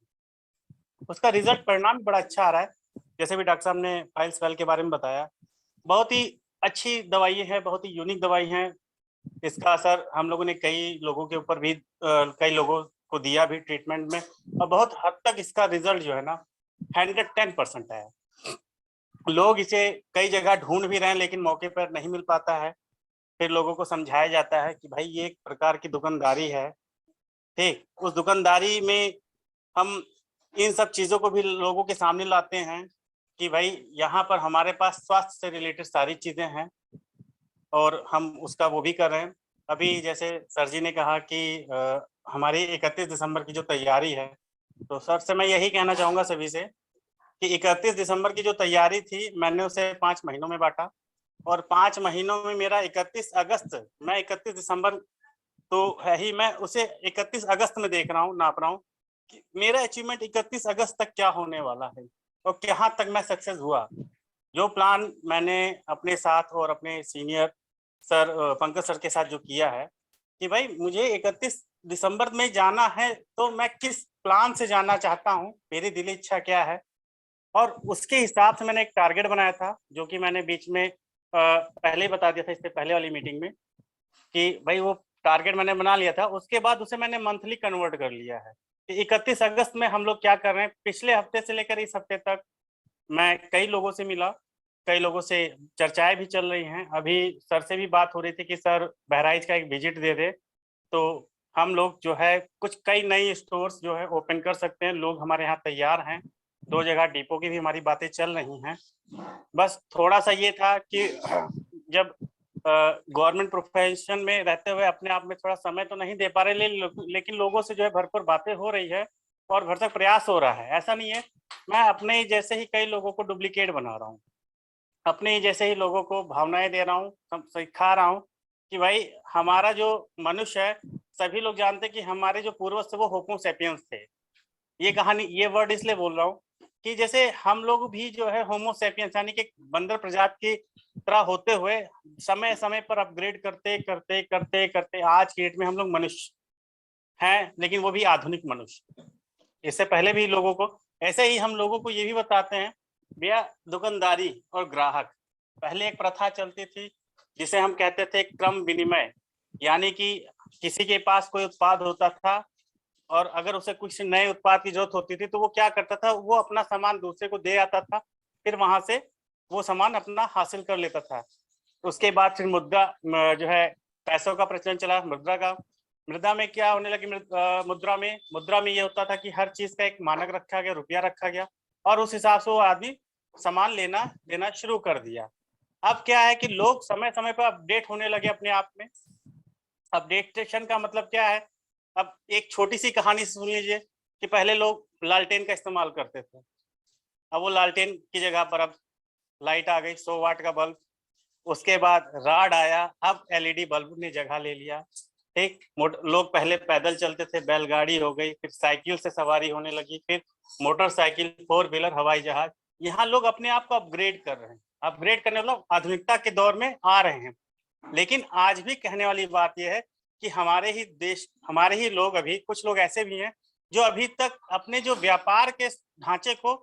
उसका रिजल्ट परिणाम बड़ा अच्छा आ रहा है। जैसे भी डॉक्टर साहब ने पाइल्स वेल के बारे में बताया, बहुत ही अच्छी दवाई है, बहुत ही यूनिक दवाई है। इसका असर हम लोगों ने कई लोगों के ऊपर भी कई लोगों को दिया भी ट्रीटमेंट में, और बहुत हद तक इसका रिजल्ट जो है ना 110% है। लोग इसे कई जगह ढूंढ भी रहे हैं लेकिन मौके पर नहीं मिल पाता है। फिर लोगों को समझाया जाता है कि भाई ये एक प्रकार की दुकानदारी है, ठीक। उस दुकानदारी में हम इन सब चीजों को भी लोगों के सामने लाते हैं कि भाई यहाँ पर हमारे पास स्वास्थ्य से रिलेटेड सारी चीजें हैं और हम उसका वो भी कर रहे हैं। अभी जैसे सर जी ने कहा कि हमारी 31 दिसंबर की जो तैयारी है, तो सर से मैं यही कहना चाहूंगा सभी से कि 31 दिसंबर की जो तैयारी थी मैंने उसे 5 महीनों में बांटा और 5 महीनों में मेरा 31 अगस्त, मैं 31 दिसंबर तो है ही, मैं उसे 31 अगस्त में देख रहा हूँ, नाप रहा हूँ कि मेरा अचीवमेंट 31 अगस्त तक क्या होने वाला है और कहाँ तक मैं सक्सेस हुआ। जो प्लान मैंने अपने साथ और अपने सीनियर सर पंकज सर के साथ जो किया है कि भाई मुझे 31 दिसंबर में जाना है, तो मैं किस प्लान से जाना चाहता हूँ, मेरी दिली इच्छा क्या है, और उसके हिसाब से मैंने एक टारगेट बनाया था जो कि मैंने बीच में पहले ही बता दिया था इससे पहले वाली मीटिंग में कि भाई वो टारगेट मैंने बना लिया था। उसके बाद उसे मैंने मंथली कन्वर्ट कर लिया है कि 31 अगस्त में हम लोग क्या कर रहे हैं। पिछले हफ्ते से लेकर इस हफ्ते तक मैं कई लोगों से मिला, कई लोगों से चर्चाएं भी चल रही हैं। अभी सर से भी बात हो रही थी कि सर बहराइच का एक विजिट दे दे, तो हम लोग जो है कुछ कई नई स्टोर्स जो है ओपन कर सकते हैं। लोग हमारे यहाँ तैयार हैं, 2 जगह डिपो की भी हमारी बातें चल रही हैं। बस थोड़ा सा ये था कि जब गवर्नमेंट प्रोफेशन में रहते हुए अपने आप में थोड़ा समय तो नहीं दे पा रहे, लेकिन लोगों से जो है भरपूर बातें हो रही है और भरसक प्रयास हो रहा है। ऐसा नहीं है, मैं अपने ही जैसे ही कई लोगों को डुप्लीकेट बना रहा हूँ, अपने ही जैसे ही लोगों को भावनाएं दे रहा हूँ, सिखा रहा हूँ कि भाई हमारा जो मनुष्य है, सभी लोग जानते हैं कि हमारे जो पूर्वज थे वो होमो सैपियंस थे। ये कहानी, ये वर्ड इसलिए बोल रहा हूँ कि जैसे हम लोग भी जो है होमो सैपियंस यानी कि बंदर प्रजाति की तरह होते हुए समय समय पर अपग्रेड करते करते करते करते आज की डेट में हम लोग मनुष्य हैं, लेकिन वो भी आधुनिक मनुष्य। इससे पहले भी लोगों को ऐसे ही हम लोगों को ये भी बताते हैं भैया, दुकानदारी और ग्राहक, पहले एक प्रथा चलती थी जिसे हम कहते थे क्रम विनिमय, यानी कि किसी के पास कोई उत्पाद होता था और अगर उसे कुछ नए उत्पाद की जरूरत होती थी तो वो क्या करता था, वो अपना सामान दूसरे को दे आता था, फिर वहां से वो सामान अपना हासिल कर लेता था। उसके बाद फिर मुद्रा जो है पैसों का प्रचलन चला, मुद्रा का। मुद्रा में क्या होने लगी, मुद्रा में ये होता था कि हर चीज का एक मानक रखा गया, रुपया रखा गया और उस हिसाब से वो आदमी सामान लेना देना शुरू कर दिया। अब क्या है कि लोग समय समय पर अपडेट होने लगे अपने आप में। अपडेटेशन का मतलब क्या है, अब एक छोटी सी कहानी सुन लीजिए कि पहले लोग लालटेन का इस्तेमाल करते थे, अब वो लालटेन की जगह पर अब लाइट आ गई, 100 वाट का बल्ब। उसके बाद राड आया, अब एलईडी बल्ब ने जगह ले लिया, ठीक। लोग पहले पैदल चलते थे, बैलगाड़ी हो गई, फिर साइकिल से सवारी होने लगी, फिर मोटरसाइकिल, 4 व्हीलर, हवाई जहाज। यहाँ लोग अपने आप को अपग्रेड कर रहे हैं, अपग्रेड करने वालों आधुनिकता के दौर में आ रहे हैं। लेकिन आज भी कहने वाली बात यह है कि हमारे ही देश, हमारे ही लोग, अभी कुछ लोग ऐसे भी हैं जो अभी तक अपने जो व्यापार के ढांचे को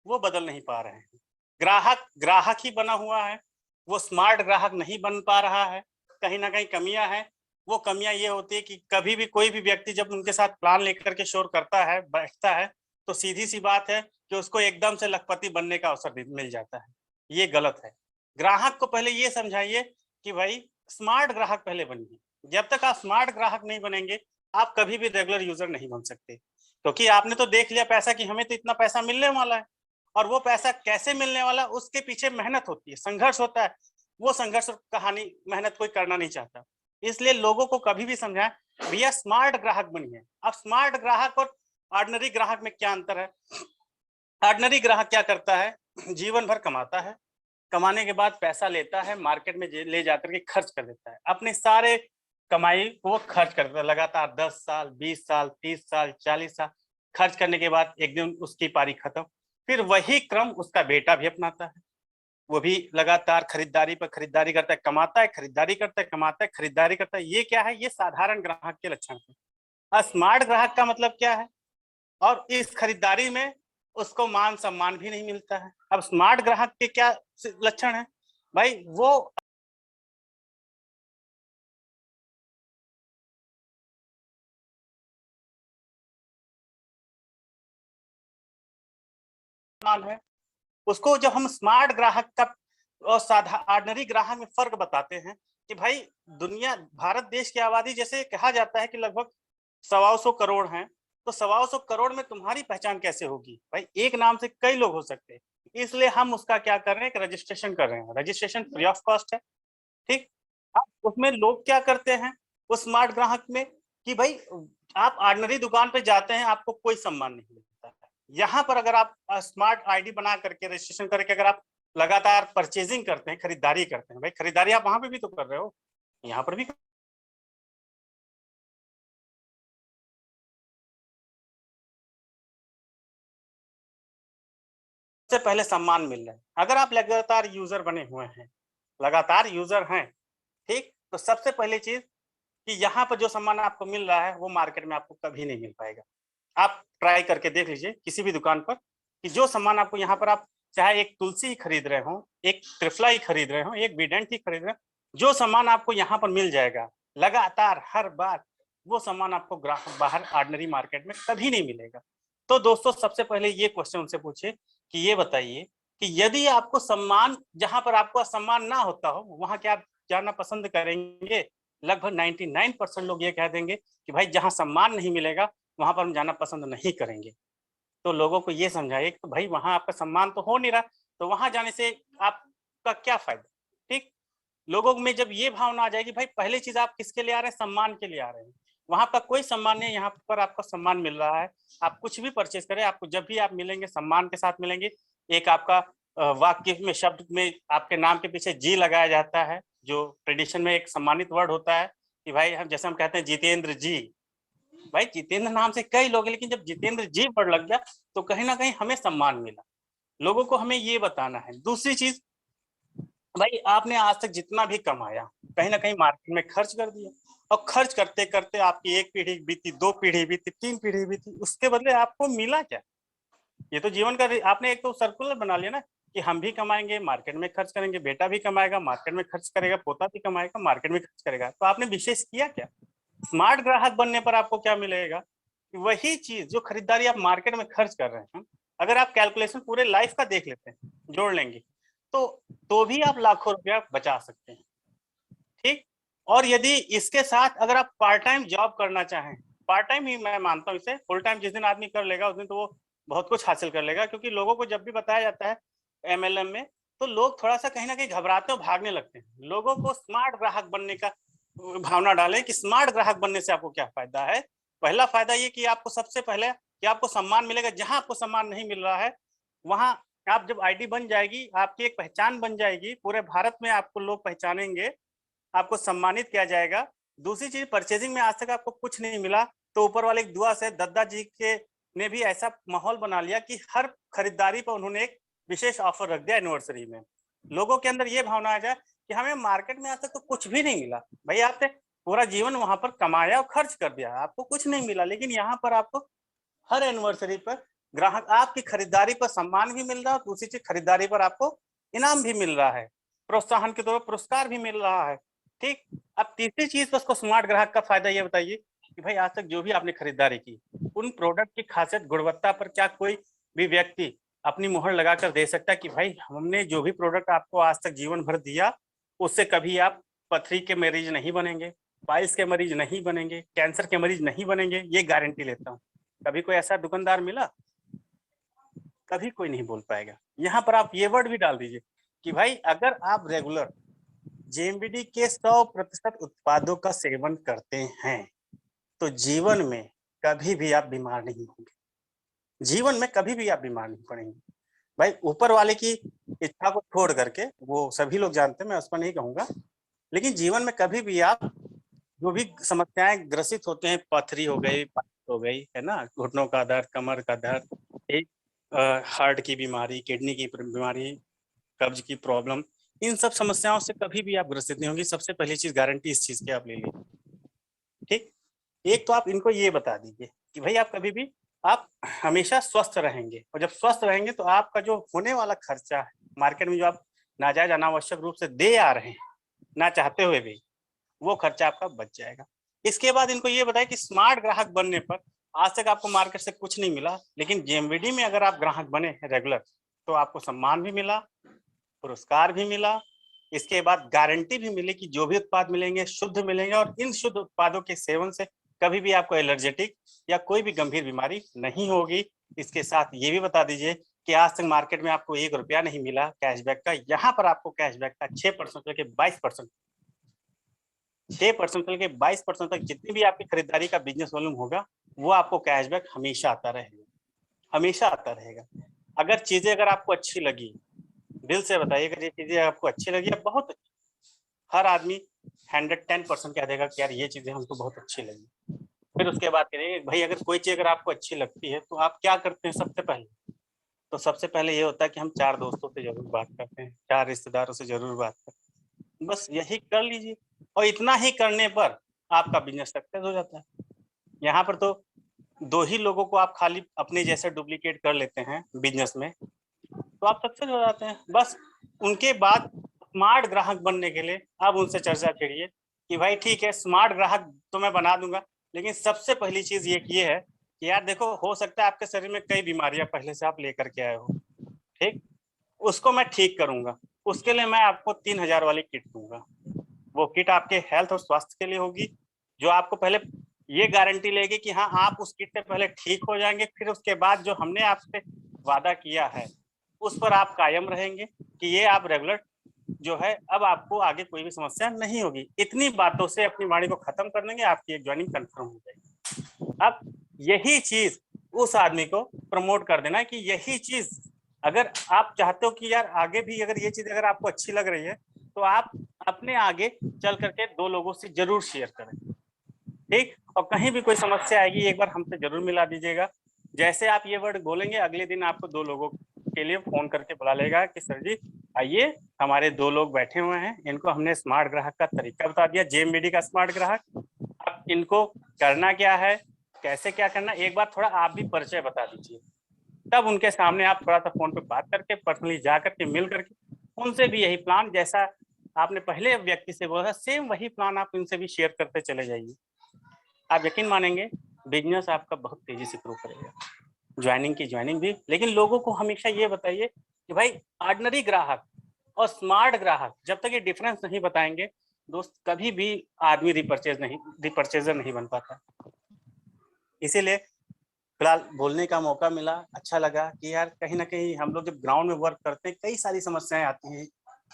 वो बदल नहीं पा रहे हैं। ग्राहक ग्राहक ही बना हुआ है, वो स्मार्ट ग्राहक नहीं बन पा रहा है। कहीं ना कहीं कमियां हैं। वो कमियां ये होती है कि कभी भी कोई भी व्यक्ति जब उनके साथ प्लान लेकर के शोर करता है, बैठता है, तो सीधी सी बात है कि उसको एकदम से लखपति बनने का अवसर मिल जाता है। ये गलत है। ग्राहक को पहले ये समझाइए कि भाई स्मार्ट ग्राहक पहले बनिए। जब तक आप स्मार्ट ग्राहक नहीं बनेंगे, आप कभी भी रेगुलर यूजर नहीं बन सकते, क्योंकि आपने तो देख लिया पैसा कि हमें तो इतना पैसा मिलने वाला है, और वो पैसा कैसे मिलने वाला, उसके पीछे मेहनत होती है, संघर्ष होता है। वो संघर्ष कहानी, मेहनत कोई करना नहीं चाहता। इसलिए लोगों को कभी भी समझाएं, भैया स्मार्ट ग्राहक बनिए। अब स्मार्ट ग्राहक और ऑर्डिनरी ग्राहक में क्या अंतर है? ऑर्डिनरी ग्राहक क्या करता है, जीवन भर कमाता है, कमाने के बाद पैसा लेता है, मार्केट में ले जाकर के खर्च कर देता है, अपने सारे कमाई को वो खर्च कर देता है लगातार 10 साल, 20 साल, 30 साल, 40 साल। खर्च करने के बाद एक दिन उसकी पारी खत्म, फिर वही क्रम उसका बेटा भी अपनाता है। वो भी लगातार खरीदारी पर खरीदारी करता है, कमाता है, खरीदारी करता है, कमाता है, खरीदारी करता है। ये क्या है? ये साधारण ग्राहक के लक्षण है। स्मार्ट ग्राहक का मतलब क्या है? और इस खरीदारी में उसको मान सम्मान भी नहीं मिलता है। अब स्मार्ट ग्राहक के क्या लक्षण है भाई? वो सामान है, उसको जब हम स्मार्ट ग्राहक का और ऑर्डिनरी ग्राहक में फर्क बताते हैं कि भाई दुनिया भारत देश की आबादी जैसे कहा जाता है कि लगभग 125 करोड़ हैं, तो 125 करोड़ में तुम्हारी पहचान कैसे होगी भाई? एक नाम से कई लोग हो सकते हैं, इसलिए हम उसका क्या कर रहे हैं कि रजिस्ट्रेशन कर रहे हैं। रजिस्ट्रेशन फ्री ऑफ कॉस्ट है, ठीक। अब उसमें लोग क्या करते हैं उस स्मार्ट ग्राहक में कि भाई आप ऑर्डिनरी दुकान पे जाते हैं, आपको कोई सम्मान नहीं मिलता है। यहाँ पर अगर आप स्मार्ट आईडी बना करके रजिस्ट्रेशन करके अगर आप लगातार परचेजिंग करते हैं, खरीदारी करते हैं, भाई खरीदारी आप वहां पे भी तो कर रहे हो, यहाँ पर भी सबसे पहले सम्मान मिल रहा है। अगर आप लगातार यूजर बने हुए हैं, लगातार यूजर हैं, ठीक, तो सबसे पहली चीज कि यहाँ पर जो सम्मान आपको मिल रहा है वो मार्केट में आपको कभी नहीं मिल पाएगा। आप ट्राई करके देख लीजिए किसी भी दुकान पर कि जो सामान आपको यहाँ पर, आप चाहे एक तुलसी ही खरीद रहे हो, एक त्रिफला ही खरीद रहे हो, एक विडेंट ही खरीद रहे हो, जो सामान आपको यहाँ पर मिल जाएगा लगातार हर बार, वो सामान आपको ग्राहक बाहर ऑर्डिनरी मार्केट में कभी नहीं मिलेगा। तो दोस्तों सबसे पहले ये क्वेश्चन उनसे पूछे कि ये बताइए कि यदि आपको सम्मान, जहां पर आपको सम्मान ना होता हो वहां क्या आप जाना पसंद करेंगे? लगभग 99% लोग ये कह देंगे कि भाई जहां सम्मान नहीं मिलेगा वहां पर हम जाना पसंद नहीं करेंगे। तो लोगों को ये समझाइए कि भाई वहां आपका सम्मान तो हो नहीं रहा, तो वहां जाने से आपका क्या फायदा, ठीक। लोगों में जब ये भावना आ जाएगी भाई पहली चीज आप किसके लिए आ रहे हैं? सम्मान के लिए आ रहे हैं। वहां पर कोई सम्मान नहीं, यहाँ पर आपका सम्मान मिल रहा है। आप कुछ भी परचेज करें, आपको जब भी आप मिलेंगे सम्मान के साथ मिलेंगे। एक आपका वाक्य में, शब्द में आपके नाम के पीछे जी लगाया जाता है, जो ट्रेडिशन में एक सम्मानित वर्ड होता है कि भाई हम जैसे हम कहते हैं जितेंद्र जी, भाई जितेंद्र नाम से कई लोग हैं, लेकिन जब जितेंद्र जी पर लग गया तो कहीं ना कहीं हमें सम्मान मिला। लोगों को हमें ये बताना है। दूसरी चीज, भाई आपने आज तक जितना भी कमाया कहीं ना कहीं मार्केट में खर्च कर दिया, और खर्च करते करते आपकी एक पीढ़ी बीती, 2 पीढ़ी बीती, 3 पीढ़ी बीती, उसके बदले आपको मिला क्या? ये तो जीवन का आपने एक तो सर्कुलर बना लिया ना कि हम भी कमाएंगे मार्केट में खर्च करेंगे, बेटा भी कमाएगा मार्केट में खर्च करेगा, पोता भी कमाएगा मार्केट में खर्च करेगा। तो आपने विशेष किया क्या? स्मार्ट ग्राहक बनने पर आपको क्या मिलेगा? वही चीज जो खरीदारी आप मार्केट में खर्च कर रहे हैं, अगर आप कैलकुलेशन पूरे लाइफ का देख लेते हैं, जोड़ लेंगे, तो भी आप लाखों रुपया बचा सकते हैं, ठीक। और यदि इसके साथ अगर आप पार्ट टाइम जॉब करना चाहें, पार्ट टाइम ही मैं मानता हूँ इसे, फुल टाइम जिस दिन आदमी कर लेगा उस दिन तो वो बहुत कुछ हासिल कर लेगा। क्योंकि लोगों को जब भी बताया जाता है एमएलएम में, तो लोग थोड़ा सा कहीं ना कहीं घबराते और भागने लगते हैं। लोगों को स्मार्ट ग्राहक बनने का भावना डालें कि स्मार्ट ग्राहक बनने से आपको क्या फायदा है। पहला फायदा ये कि आपको सबसे पहले कि आपको सम्मान मिलेगा। जहां आपको सम्मान नहीं मिल रहा है वहां आप जब आईडी बन जाएगी, आपकी एक पहचान बन जाएगी, पूरे भारत में आपको लोग पहचानेंगे, आपको सम्मानित किया जाएगा। दूसरी चीज, परचेजिंग में आज तक आपको कुछ नहीं मिला, तो ऊपर वाले की दुआ से दद्दा जी के ने भी ऐसा माहौल बना लिया कि हर खरीदारी पर उन्होंने एक विशेष ऑफर रख दिया एनिवर्सरी में। लोगों के अंदर ये भावना आ जाए कि हमें मार्केट में आज तक तो कुछ भी नहीं मिला। भाई आपने पूरा जीवन वहां पर कमाया और खर्च कर दिया, आपको कुछ नहीं मिला, लेकिन यहाँ पर आपको हर एनिवर्सरी पर ग्राहक आपकी खरीदारी पर सम्मान भी मिल रहा है, दूसरी चीज खरीदारी पर आपको इनाम भी मिल रहा है, प्रोत्साहन के तौर पर पुरस्कार भी मिल रहा है, ठीक। अब तीसरी चीज पर उसको स्मार्ट ग्राहक का फायदा ये बताइए कि भाई आज तक जो भी आपने खरीदारी की, उन प्रोडक्ट की खासियत गुणवत्ता पर क्या कोई भी व्यक्ति अपनी मुहर लगाकर दे सकता है कि भाई हमने जो भी प्रोडक्ट आपको आज तक जीवन भर दिया, उससे कभी आप पथरी के मरीज नहीं बनेंगे, पाइल्स के मरीज नहीं बनेंगे, कैंसर के मरीज नहीं बनेंगे, ये गारंटी लेता हूँ। कभी कोई ऐसा दुकानदार मिला? कभी कोई नहीं बोल पाएगा। यहाँ पर आप ये वर्ड भी डाल दीजिए कि भाई अगर आप रेगुलर जेएमबीडी के 100% उत्पादों का सेवन करते हैं तो जीवन में कभी भी आप बीमार नहीं होंगे, जीवन में कभी भी आप बीमार नहीं पड़ेंगे। भाई ऊपर वाले की इच्छा को छोड़ करके, वो सभी लोग जानते हैं, मैं उस पर नहीं कहूंगा, लेकिन जीवन में कभी भी आप जो भी समस्याएं ग्रसित होते हैं, पथरी हो गई, हो गई है ना, घुटनों का दर्द, कमर का दर्द, एक हार्ट की बीमारी, किडनी की बीमारी, कब्ज की प्रॉब्लम, इन सब समस्याओं से कभी भी आप ग्रसित नहीं होंगे। सबसे पहली चीज गारंटी इस चीज की आप ले लीजिए, ठीक। एक तो आप इनको ये बता दीजिए कि भाई आप कभी भी, आप हमेशा स्वस्थ रहेंगे, और जब स्वस्थ रहेंगे तो आपका जो होने वाला खर्चा है मार्केट में, जो आप नाजायज अनावश्यक रूप से दे आ रहे हैं ना चाहते हुए भी, वो खर्चा आपका बच जाएगा। इसके बाद इनको ये बताएं कि स्मार्ट ग्राहक बनने पर आज तक आपको मार्केट से कुछ नहीं मिला, लेकिन जेएमबीडी में अगर आप ग्राहक बने हैं रेगुलर, तो आपको सम्मान भी मिला, पुरस्कार भी मिला, इसके बाद गारंटी भी मिली कि जो भी उत्पाद मिलेंगे शुद्ध मिलेंगे और इन शुद्ध उत्पादों के सेवन से कभी भी आपको एलर्जेटिक या कोई भी गंभीर बीमारी नहीं होगी। इसके साथ ये भी बता दीजिए कि आज तक मार्केट में आपको 1 रुपया नहीं मिला कैशबैक का, यहाँ पर आपको कैशबैक का 6% के 22%, 6% के 22% तक जितनी भी आपकी खरीदारी का बिजनेस वॉल्यूम होगा वो आपको कैशबैक हमेशा आता रहेगा, हमेशा आता रहेगा। अगर चीजें अगर आपको अच्छी लगी, दिल से बताइए, अगर ये चीजें आपको अच्छी लगी, बहुत अच्छी, हर आदमी 110% कह देगा कि यार ये चीजें हमको बहुत अच्छी लगी। फिर उसके बाद करिए भाई, अगर कोई चीज अगर आपको अच्छी लगती है तो आप क्या करते हैं सबसे पहले? तो सबसे पहले ये होता है कि हम 4 दोस्तों से जरूर बात करते हैं, 4 रिश्तेदारों से जरूर बात करते हैं, बस यही कर लीजिए। और इतना ही करने पर आपका बिजनेस सक्सेस हो जाता है। यहाँ पर तो 2 ही लोगों को आप खाली अपने जैसे डुप्लीकेट कर लेते हैं बिजनेस में, तो आप सक्सेस हो जाते हैं। बस उनके बाद स्मार्ट ग्राहक बनने के लिए आप उनसे चर्चा करिए कि भाई ठीक है, स्मार्ट ग्राहक तो मैं बना दूंगा, लेकिन सबसे पहली चीज ये है कि यार देखो, हो सकता है आपके शरीर में कई बीमारियां पहले से आप लेकर के आए हो, ठीक, उसको मैं ठीक करूंगा। उसके लिए मैं आपको 3000 वाली किट दूंगा। वो किट आपके हेल्थ और स्वास्थ्य के लिए होगी, जो आपको पहले ये गारंटी लेगी कि हाँ, आप उस किट से पहले ठीक हो जाएंगे, फिर उसके बाद जो हमने आपसे वादा किया है उस पर आप कायम रहेंगे कि ये आप रेगुलर जो है, अब आपको आगे कोई भी समस्या नहीं होगी। इतनी बातों से अपनी वाणी को खत्म कर देंगे, आपकी एक ज्वाइनिंग कंफर्म हो जाएगी। अब यही चीज उस आदमी को प्रमोट कर देना है कि यही चीज अगर आप चाहते हो कि यार आगे भी अगर ये चीज अगर आपको अच्छी लग रही है तो आप अपने आगे चल करके 2 लोगों से जरूर शेयर करें, ठीक। और कहीं भी कोई समस्या आएगी एक बार हमसे जरूर मिला दीजिएगा। जैसे आप ये वर्ड बोलेंगे, अगले दिन आपको 2 लोगों के लिए फोन करके बुला लेगा कि सर जी आइए, हमारे 2 लोग बैठे हुए हैं, इनको हमने स्मार्ट ग्राहक का तरीका बता दिया, जेएमबीडी का स्मार्ट ग्राहक, अब इनको करना क्या है, कैसे क्या करना, एक बार थोड़ा आप भी परिचय बता दीजिए। तब उनके सामने आप थोड़ा सा फोन पे बात करके, पर्सनली जा करके, मिल करके उनसे भी यही प्लान, जैसा आपने पहले व्यक्ति से बोला, सेम वही प्लान आप उनसे भी शेयर करते चले जाइए। आप यकीन मानेंगे, बिजनेस आपका बहुत तेजी से ग्रो करेगा। ज्वाइनिंग की ज्वाइनिंग भी, लेकिन लोगों को हमेशा ये बताइए कि भाई ऑर्डिनरी ग्राहक और स्मार्ट ग्राहक, जब तक ये डिफरेंस नहीं बताएंगे दोस्त, कभी भी आदमी रिपर्चेजर नहीं बन पाता। इसीलिए फिलहाल बोलने का मौका मिला, अच्छा लगा कि यार कहीं ना कहीं हम लोग जब ग्राउंड में वर्क करते हैं, कई सारी समस्याएं आती हैं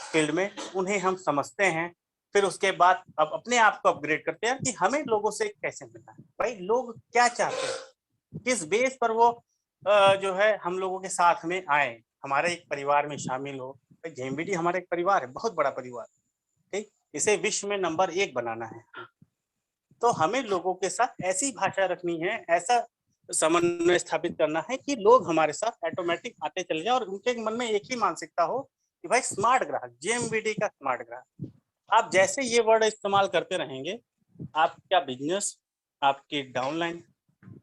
फील्ड में, उन्हें हम समझते हैं, फिर उसके बाद अब अपने आप को अपग्रेड करते हैं कि हमें लोगों से कैसे मिलना है, भाई लोग क्या चाहते हैं, किस बेस पर वो जो है हम लोगों के साथ में आए, हमारे एक परिवार में शामिल हो। जेएमबीडी हमारा एक परिवार है, बहुत बड़ा परिवार, ठीक, इसे विश्व में नंबर 1 बनाना है। तो हमें लोगों के साथ ऐसी भाषा रखनी है, ऐसा समन्वय स्थापित करना है कि लोग हमारे साथ ऑटोमेटिक आते चले जाए और उनके मन में एक ही मानसिकता हो कि भाई स्मार्ट ग्राहक, जेएमबीडी का स्मार्ट ग्राहक। आप जैसे ये वर्ड इस्तेमाल करते रहेंगे, आपका बिजनेस, आपकी डाउनलाइन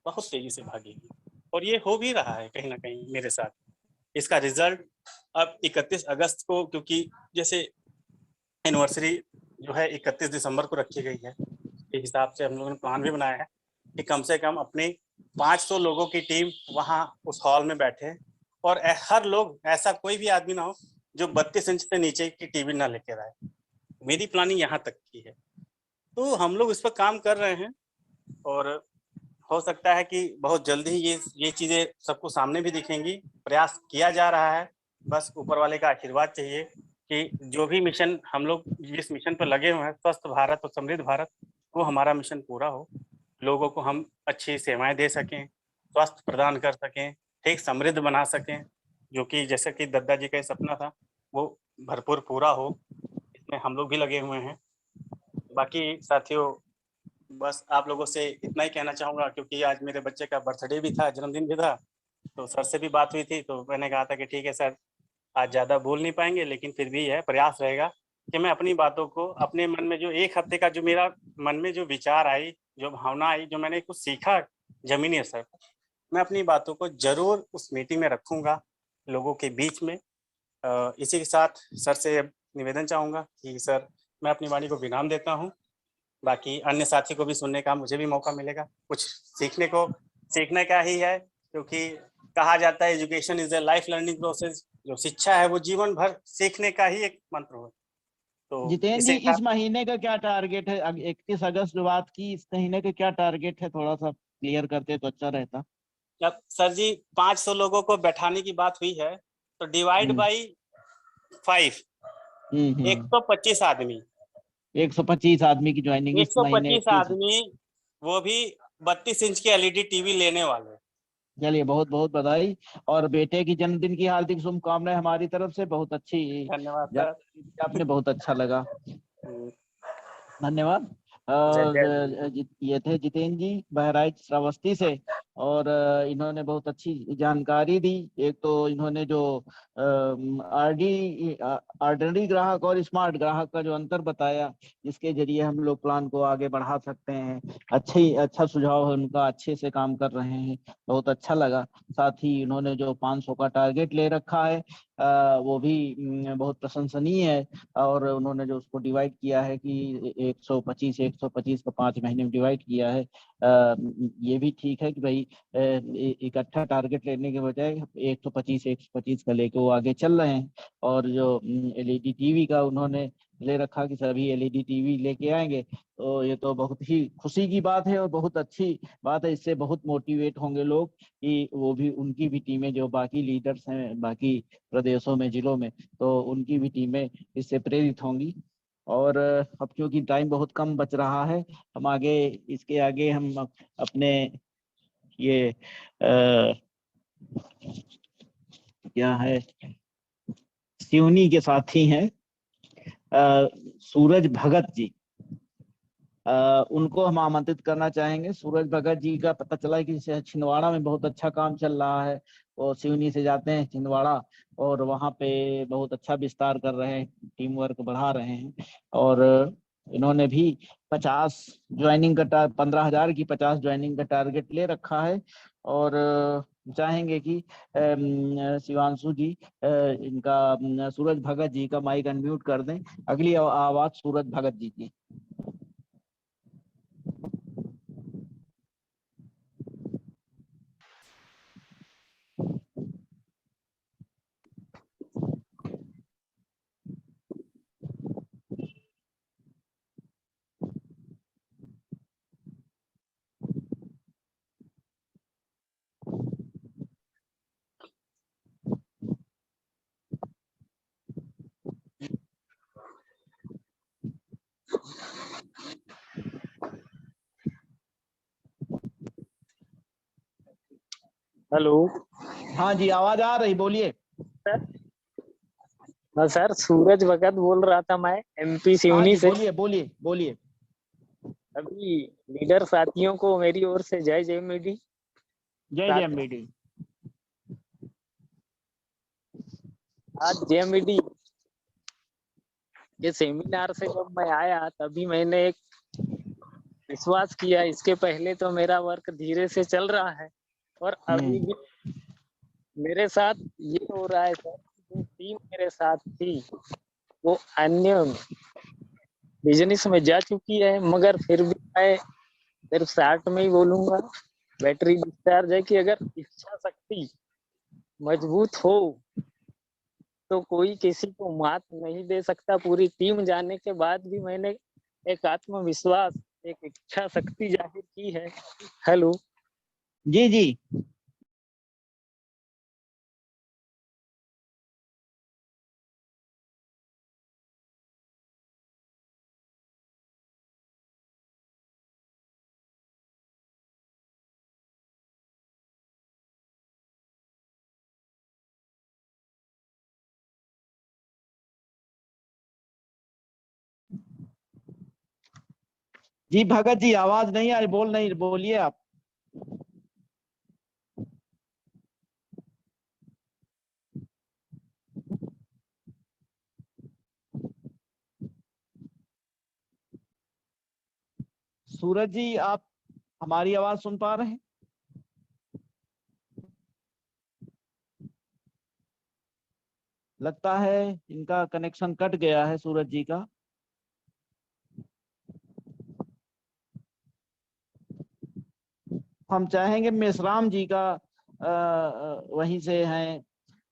बहुत तेजी से भागेगी, और ये हो भी रहा है कहीं ना कहीं मेरे साथ। इसका रिजल्ट अब 31 अगस्त को, क्योंकि जैसे एनिवर्सरी जो है 31 दिसंबर को रखी गई है, इस हिसाब से हम लोगों ने प्लान भी बनाया है कि कम से कम अपने 500 लोगों की टीम वहाँ उस हॉल में बैठे, और हर लोग, ऐसा कोई भी आदमी ना हो जो 32 इंच से नीचे की टीवी ना लेकर आए। मेरी प्लानिंग यहाँ तक की है, तो हम लोग इस पर काम कर रहे हैं, और हो सकता है कि बहुत जल्दी ही ये चीजें सबको सामने भी दिखेंगी। प्रयास किया जा रहा है, बस ऊपर वाले का आशीर्वाद चाहिए कि जो भी मिशन हम लोग जिस मिशन पर लगे हुए हैं, स्वस्थ भारत और समृद्ध भारत, वो हमारा मिशन पूरा हो, लोगों को हम अच्छी सेवाएं दे सकें, स्वास्थ्य प्रदान कर सकें, ठीक, समृद्ध बना सकें, जो कि जैसे कि दद्दा जी का सपना था वो भरपूर पूरा हो, इसमें हम लोग भी लगे हुए हैं। बाकी साथियों, बस आप लोगों से इतना ही कहना चाहूँगा, क्योंकि आज मेरे बच्चे का बर्थडे भी था, जन्मदिन भी था, तो सर से भी बात हुई थी, तो मैंने कहा था कि ठीक है सर, आज ज़्यादा बोल नहीं पाएंगे, लेकिन फिर भी है प्रयास रहेगा कि मैं अपनी बातों को, अपने मन में जो 1 हफ्ते का जो मेरा मन में जो विचार आई, जो भावना आई, जो मैंने कुछ सीखा जमीनी असर, मैं अपनी बातों को जरूर उस मीटिंग में रखूँगा लोगों के बीच में। इसी के साथ सर से निवेदन चाहूँगा कि सर, मैं अपनी वाणी को विराम देता हूँ। बाकी अन्य साथी को भी सुनने का मुझे भी मौका मिलेगा, कुछ सीखने को सीखने का ही है, क्योंकि कहा जाता है education is a life learning process. जो शिक्षा है वो जीवन भर सीखने का ही एक मंत्र हो। तो जितेंद्र जी, इसी का इस महीने का क्या टारगेट है? 31 अगस्त जो बात की, इस महीने का क्या टारगेट है? थोड़ा सा क्लियर करते तो अच्छा रहता। जब सर जी 500 लोगों को बैठाने की बात हुई है, तो डिवाइड हम्म बाई 5, हम्म 125 आदमी। 125 आदमी की ज्वाइनिंग इस महीने 125 31। आदमी, वो भी 32 इंच की एलईडी टीवी लेने वाले। चलिए, बहुत बहुत बधाई। और बेटे की जन्मदिन की हार्दिक शुभकामनाएं हमारी तरफ से। बहुत अच्छी धन्यवाद सर। जानकारी दी आपने, बहुत अच्छा लगा। हम्म, धन्यवाद। जय जय। ये थे जितेंद्र जी बहराइच श्रावस्ती से। और इन्होंने बहुत अच्छी जानकारी दी। एक तो इन्होंने जो ऑर्डिनरी ग्राहक और स्मार्ट ग्राहक का जो अंतर बताया, जिसके जरिए हम लोग प्लान को आगे बढ़ा सकते हैं। अच्छा सुझाव है उनका, अच्छे से काम कर रहे हैं, बहुत अच्छा लगा। साथ ही इन्होंने जो 500 का टारगेट ले रखा है, वो भी बहुत प्रशंसनीय है। और उन्होंने जो उसको डिवाइड किया है कि 125 का 5 महीने में डिवाइड किया है, ये भी ठीक है कि भाई इकट्ठा टारगेट लेने के बजाय 125 का लेके वो आगे चल रहे हैं। और जो एलईडी टीवी का उन्होंने ले रखा कि सभी एलईडी टीवी लेके आएंगे, तो ये तो बहुत ही खुशी की बात है और बहुत अच्छी बात है। इससे बहुत मोटिवेट होंगे लोग कि वो भी, उनकी भी टीमें, जो बाकी लीडर्स हैं बाकी प्रदेशों में, जिलों में, तो उनकी भी टीमें इससे प्रेरित होंगी। और अब क्योंकि टाइम बहुत कम बच रहा है, हम आगे, इसके आगे हम अपने ये क्या है, सिवनी के साथी हैं सूरज भगत जी, उनको हम आमंत्रित करना चाहेंगे। सूरज भगत जी का पता चला है कि छिंदवाड़ा में बहुत अच्छा काम चल रहा है। वो सिवनी से जाते हैं छिंदवाड़ा और वहाँ पे बहुत अच्छा विस्तार कर रहे हैं, टीम वर्क बढ़ा रहे हैं। और इन्होंने भी 50 ज्वाइनिंग का 15,000 की 50 ज्वाइनिंग का टारगेट ले रखा है। और चाहेंगे कि शिवांशु जी इनका सूरज भगत जी का माइक अनम्यूट कर दें। अगली आवाज सूरज भगत जी की। हेलो हाँ जी, आवाज आ रही, बोलिए। सर। हाँ सर, सूरज भगत बोल रहा था मैं, एमपी हाँ सिवनी जी, से। बोलिए बोलिए बोलिए। अभी लीडर साथियों को मेरी ओर से जय जय मेडी। जय जय मेडी। आज जय मेडी के सेमिनार से जब मैं आया, तभी मैंने एक विश्वास किया। इसके पहले तो मेरा वर्क धीरे से चल रहा है, और अभी भी मेरे साथ ये हो रहा है सर, जो टीम मेरे साथ थी वो अन्य बिजनेस में जा चुकी है। मगर फिर भी मैं सिर्फ शॉर्ट में ही बोलूंगा। बैटरी डिस्चार्ज है कि अगर इच्छा शक्ति मजबूत हो तो कोई किसी को मात नहीं दे सकता। पूरी टीम जाने के बाद भी मैंने एक आत्मविश्वास, एक इच्छा शक्ति जाहिर की है। हेलो जी जी। जी भगत जी, आवाज नहीं आ रही, बोल नहीं, बोलिए आप। सूरज जी, आप हमारी आवाज सुन पा रहे हैं? लगता है इनका कनेक्शन कट गया है, सूरज जी का। हम चाहेंगे मेसराम जी का वहीं से हैं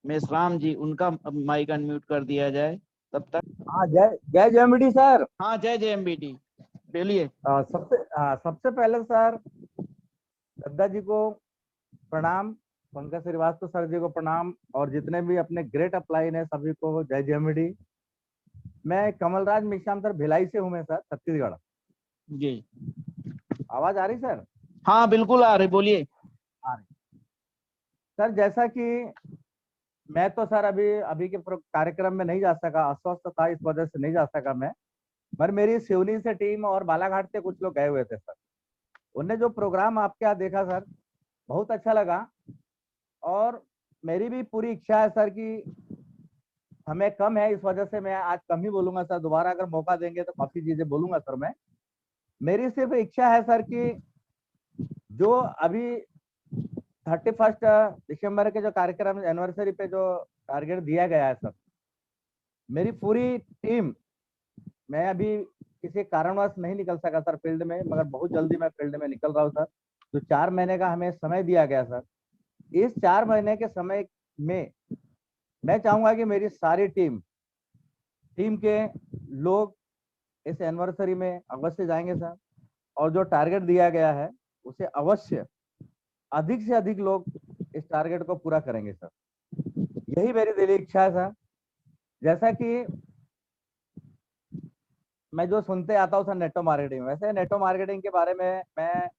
मेसराम जी, उनका माइक अनम्यूट कर दिया जाए तब तक। हाँ, जय जय जयमिडी सर। हाँ जय JMBD, बोलिए। सबसे पहले सर गद्दा जी को प्रणाम, पंकज श्रीवास्तव सर जी को प्रणाम, और जितने भी अपने ग्रेट अपलाइन है सभी को जय जयमिडी। मैं कमलराज मिश्राम सर, भिलाई से हूँ मैं सर, छत्तीसगढ़। जी आवाज आ रही सर? हाँ बिल्कुल आ रही, बोलिए। आ रही सर। जैसा कि मैं तो सर अभी के कार्यक्रम में नहीं जा सका, अस्वस्थ था, इस वजह से नहीं जा सका मैं, पर मेरी सिवनी से टीम और बालाघाट से कुछ लोग गए हुए थे सर। उनने जो प्रोग्राम आपके यहाँ देखा सर, बहुत अच्छा लगा। और मेरी भी पूरी इच्छा है सर कि समय कम है, इस वजह से मैं आज कम ही बोलूंगा सर। दोबारा अगर मौका देंगे तो काफी चीजें बोलूंगा सर मैं। मेरी सिर्फ इच्छा है सर कि जो अभी 31 दिसंबर के जो कार्यक्रम एनिवर्सरी पे जो टारगेट दिया गया है सर, मेरी पूरी टीम, मैं अभी किसी कारणवश नहीं निकल सका सर फील्ड में, मगर बहुत जल्दी मैं फील्ड में निकल रहा हूँ सर। जो 4 महीने का हमें समय दिया गया सर, इस 4 महीने के समय में मैं चाहूंगा कि मेरी सारी टीम के लोग इस एनिवर्सरी में अवश्य जाएंगे सर, और जो टारगेट दिया गया है उसे अवश्य अधिक से अधिक लोग इस टारगेट को पूरा करेंगे सर। यही मेरी दिली इच्छा है सर। जैसा कि मैं जो सुनते आता हूँ सर नेटो मार्केटिंग, वैसे नेटो मार्केटिंग के बारे में मैं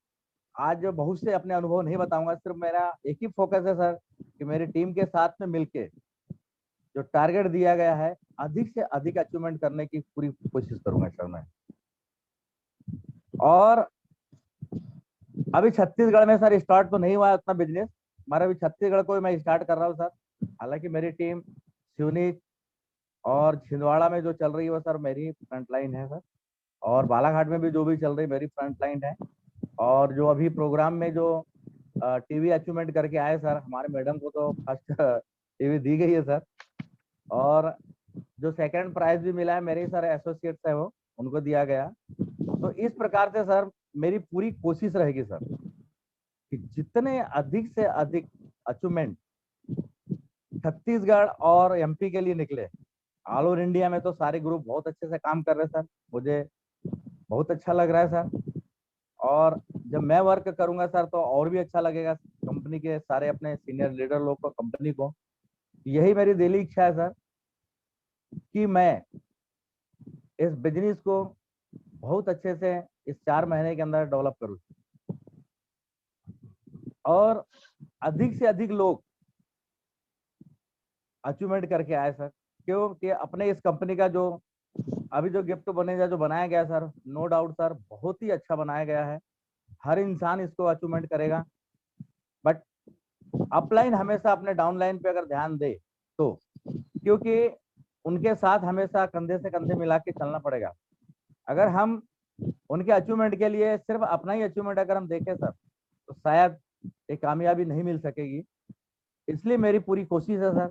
आज बहुत से अपने अनुभव नहीं बताऊंगा। सिर्फ मेरा एक ही फोकस है सर कि मेरी टीम के साथ में मिलके जो टारगेट दिया गया है अधिक से अधिक अचीवमेंट करने की पूरी कोशिश करूंगा सर मैं। और अभी छत्तीसगढ़ में सर स्टार्ट तो नहीं हुआ उतना बिजनेस हमारा, अभी छत्तीसगढ़ को मैं स्टार्ट कर रहा हूँ सर। हालांकि मेरी टीम सिवनी और छिंदवाड़ा में जो चल रही है वो सर मेरी फ्रंट लाइन है सर, और बालाघाट में भी जो भी चल रही मेरी फ्रंट लाइन है। और जो अभी प्रोग्राम में जो टीवी अचीवमेंट करके आए सर, हमारे मैडम को तो फर्स्ट टीवी दी गई है सर, और जो सेकंड प्राइज भी मिला है मेरे सर एसोसिएट्स है वो, उनको दिया गया। तो इस प्रकार से सर मेरी पूरी कोशिश रहेगी सर कि जितने अधिक से अधिक अचीवमेंट छत्तीसगढ़ और MP के लिए निकले। ऑल ओवर इंडिया में तो सारे ग्रुप बहुत अच्छे से काम कर रहे हैं सर, मुझे बहुत अच्छा लग रहा है सर। और जब मैं वर्क करूंगा सर तो और भी अच्छा लगेगा कंपनी के सारे अपने सीनियर लीडर लोग को, कंपनी को। यही मेरी दिली इच्छा है सर कि मैं इस बिजनेस को बहुत अच्छे से इस 4 महीने के अंदर डेवलप करूं और अधिक से अधिक लोग अचीवमेंट करके आए सर। क्योंकि अपने इस कंपनी का जो अभी जो गिफ्ट बनेगा, जो बनाया गया सर, नो डाउट सर बहुत ही अच्छा बनाया गया है। हर इंसान इसको अचीवमेंट करेगा, बट अपलाइन हमेशा अपने डाउनलाइन पे अगर ध्यान दे तो, क्योंकि उनके साथ हमेशा कंधे से कंधे मिला के चलना पड़ेगा। अगर हम उनके अचीवमेंट के लिए सिर्फ अपना ही अचीवमेंट अगर हम देखें सर तो शायद एक कामयाबी नहीं मिल सकेगी। इसलिए मेरी पूरी कोशिश है सर,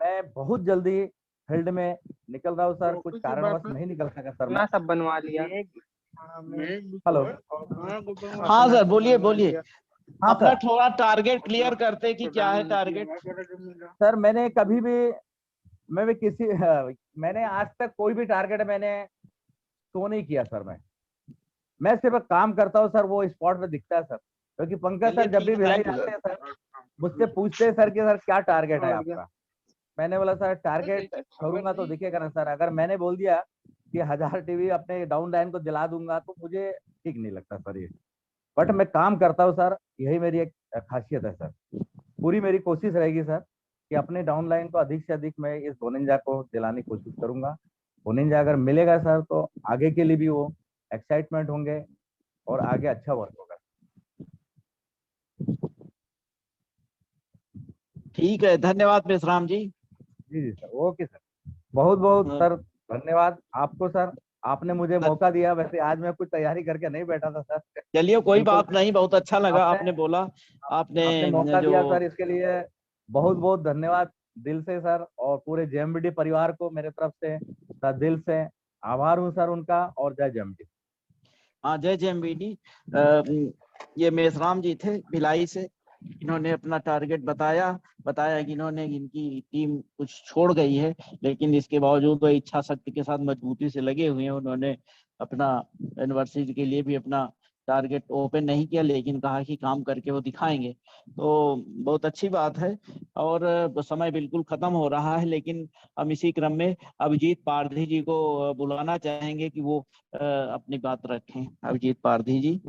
मैं बहुत जल्दी फील्ड में निकल रहा हूँ सर। कुछ कारणवश नहीं निकल सका सर मैं। सब बनवा लिया। हेलो। हाँ सर बोलिए बोलिए। हाँ अपना सर। थोड़ा टारगेट क्लियर करते कि क्या है टारगेट। सर मैंने कभी भी मैंने आज तक कोई भी टारगेट मैंने शो नहीं किया सर। मैं सिर्फ काम करता हूँ सर, वो स्पॉट पे दिखता है सर। क्योंकि पंकज सर जब भी भिलाई जाते हैं सर मुझसे पूछते हैं सर कि सर क्या टारगेट है आपका। मैंने बोला सर टारगेट करूंगा तो दिखेगा ना सर। अगर मैंने बोल दिया कि 1000 टीवी अपने डाउन लाइन को जला दूंगा तो मुझे ठीक नहीं लगता सर ये। बट मैं काम करता हूँ सर, यही मेरी एक खासियत है सर। पूरी मेरी कोशिश रहेगी सर कि अपने डाउन लाइन को अधिक से अधिक मैं इस बोनिंजा को जलाने की कोशिश करूंगा। बोनिंजा अगर मिलेगा सर तो आगे के लिए भी वो एक्साइटमेंट होंगे और आगे अच्छा वर्क होगा। ठीक है, धन्यवाद मेसराम जी। जी जी सर, ओके सर। बहुत बहुत सर धन्यवाद आपको सर, आपने मुझे मौका दिया। वैसे आज मैं कुछ तैयारी करके नहीं बैठा था सर। चलिए कोई बिल्कुल बात नहीं, बहुत अच्छा लगा आपने बोला। आपने मौका जो दिया सर, इसके लिए बहुत बहुत धन्यवाद दिल से सर। और पूरे JMBD परिवार को मेरे तरफ से सर दिल से आभार हूँ सर उनका। और जय JMBD। हाँ जय JMBD। ये मेसराम जी थे भिलाई से। इन्होंने अपना टारगेट बताया कि इन्होंने इनकी टीम कुछ छोड़ गई है, लेकिन इसके बावजूद वो इच्छा शक्ति के साथ मजबूती से लगे हुए हैं। उन्होंने अपना यूनिवर्सिटी के लिए भी अपना टारगेट ओपन नहीं किया, लेकिन कहा कि काम करके वो दिखाएंगे। तो बहुत अच्छी बात है। और समय बिल्कुल खत्म हो रहा है, लेकिन हम इसी क्रम में अभिजीत पारधी जी को बुलाना चाहेंगे कि वो अपनी बात रखें। अभिजीत पारधी जी।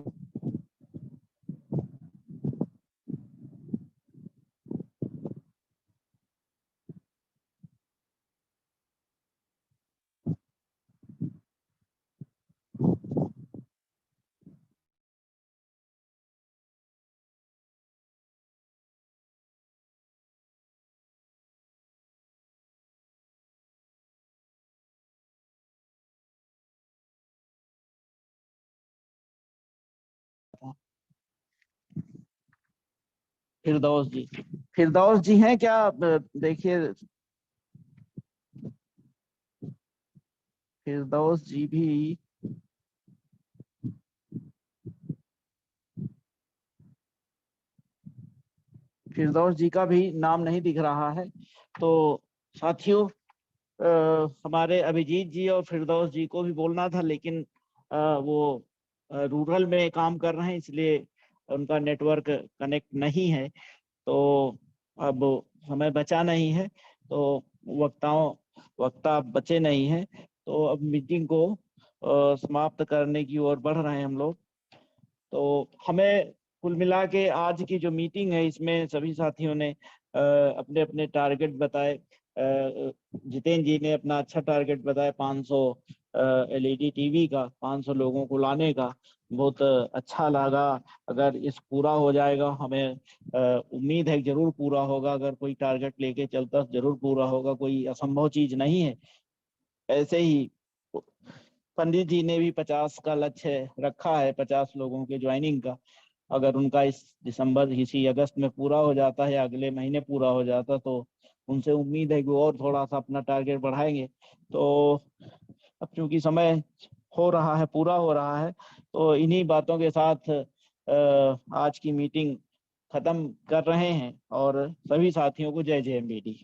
फिरदौस जी हैं क्या? देखिए फिरदौस जी भी, फिरदौस जी का भी नाम नहीं दिख रहा है। तो साथियों, हमारे अभिजीत जी और फिरदौस जी को भी बोलना था, लेकिन वो रूरल में काम कर रहे हैं, इसलिए उनका नेटवर्क कनेक्ट नहीं है। तो अब समय बचा नहीं है, तो वक्ता बचे नहीं है। तो अब मीटिंग को समाप्त करने की ओर बढ़ रहे हैं हम लोग। तो हमें कुल मिला के आज की जो मीटिंग है, इसमें सभी साथियों ने अपने अपने टारगेट बताए। जितेंद्र जी ने अपना अच्छा टारगेट बताया, 500 LED टीवी का, 500 लोगों को लाने का। बहुत अच्छा लगा। अगर इस पूरा हो जाएगा, हमें उम्मीद है कि जरूर पूरा होगा। अगर कोई टारगेट लेके चलता जरूर पूरा होगा, कोई असंभव चीज नहीं है। ऐसे ही पंडित जी ने भी 50 का लक्ष्य रखा है, 50 लोगों के ज्वाइनिंग का। अगर उनका इस दिसंबर इसी अगस्त में पूरा हो जाता है, अगले महीने पूरा हो जाता, तो उनसे उम्मीद है कि वो और थोड़ा सा अपना टारगेट बढ़ाएंगे। तो अब चूंकि समय हो रहा है, पूरा हो रहा है, तो इन्हीं बातों के साथ आज की मीटिंग खत्म कर रहे हैं। और सभी साथियों को जय जय एमबीडी।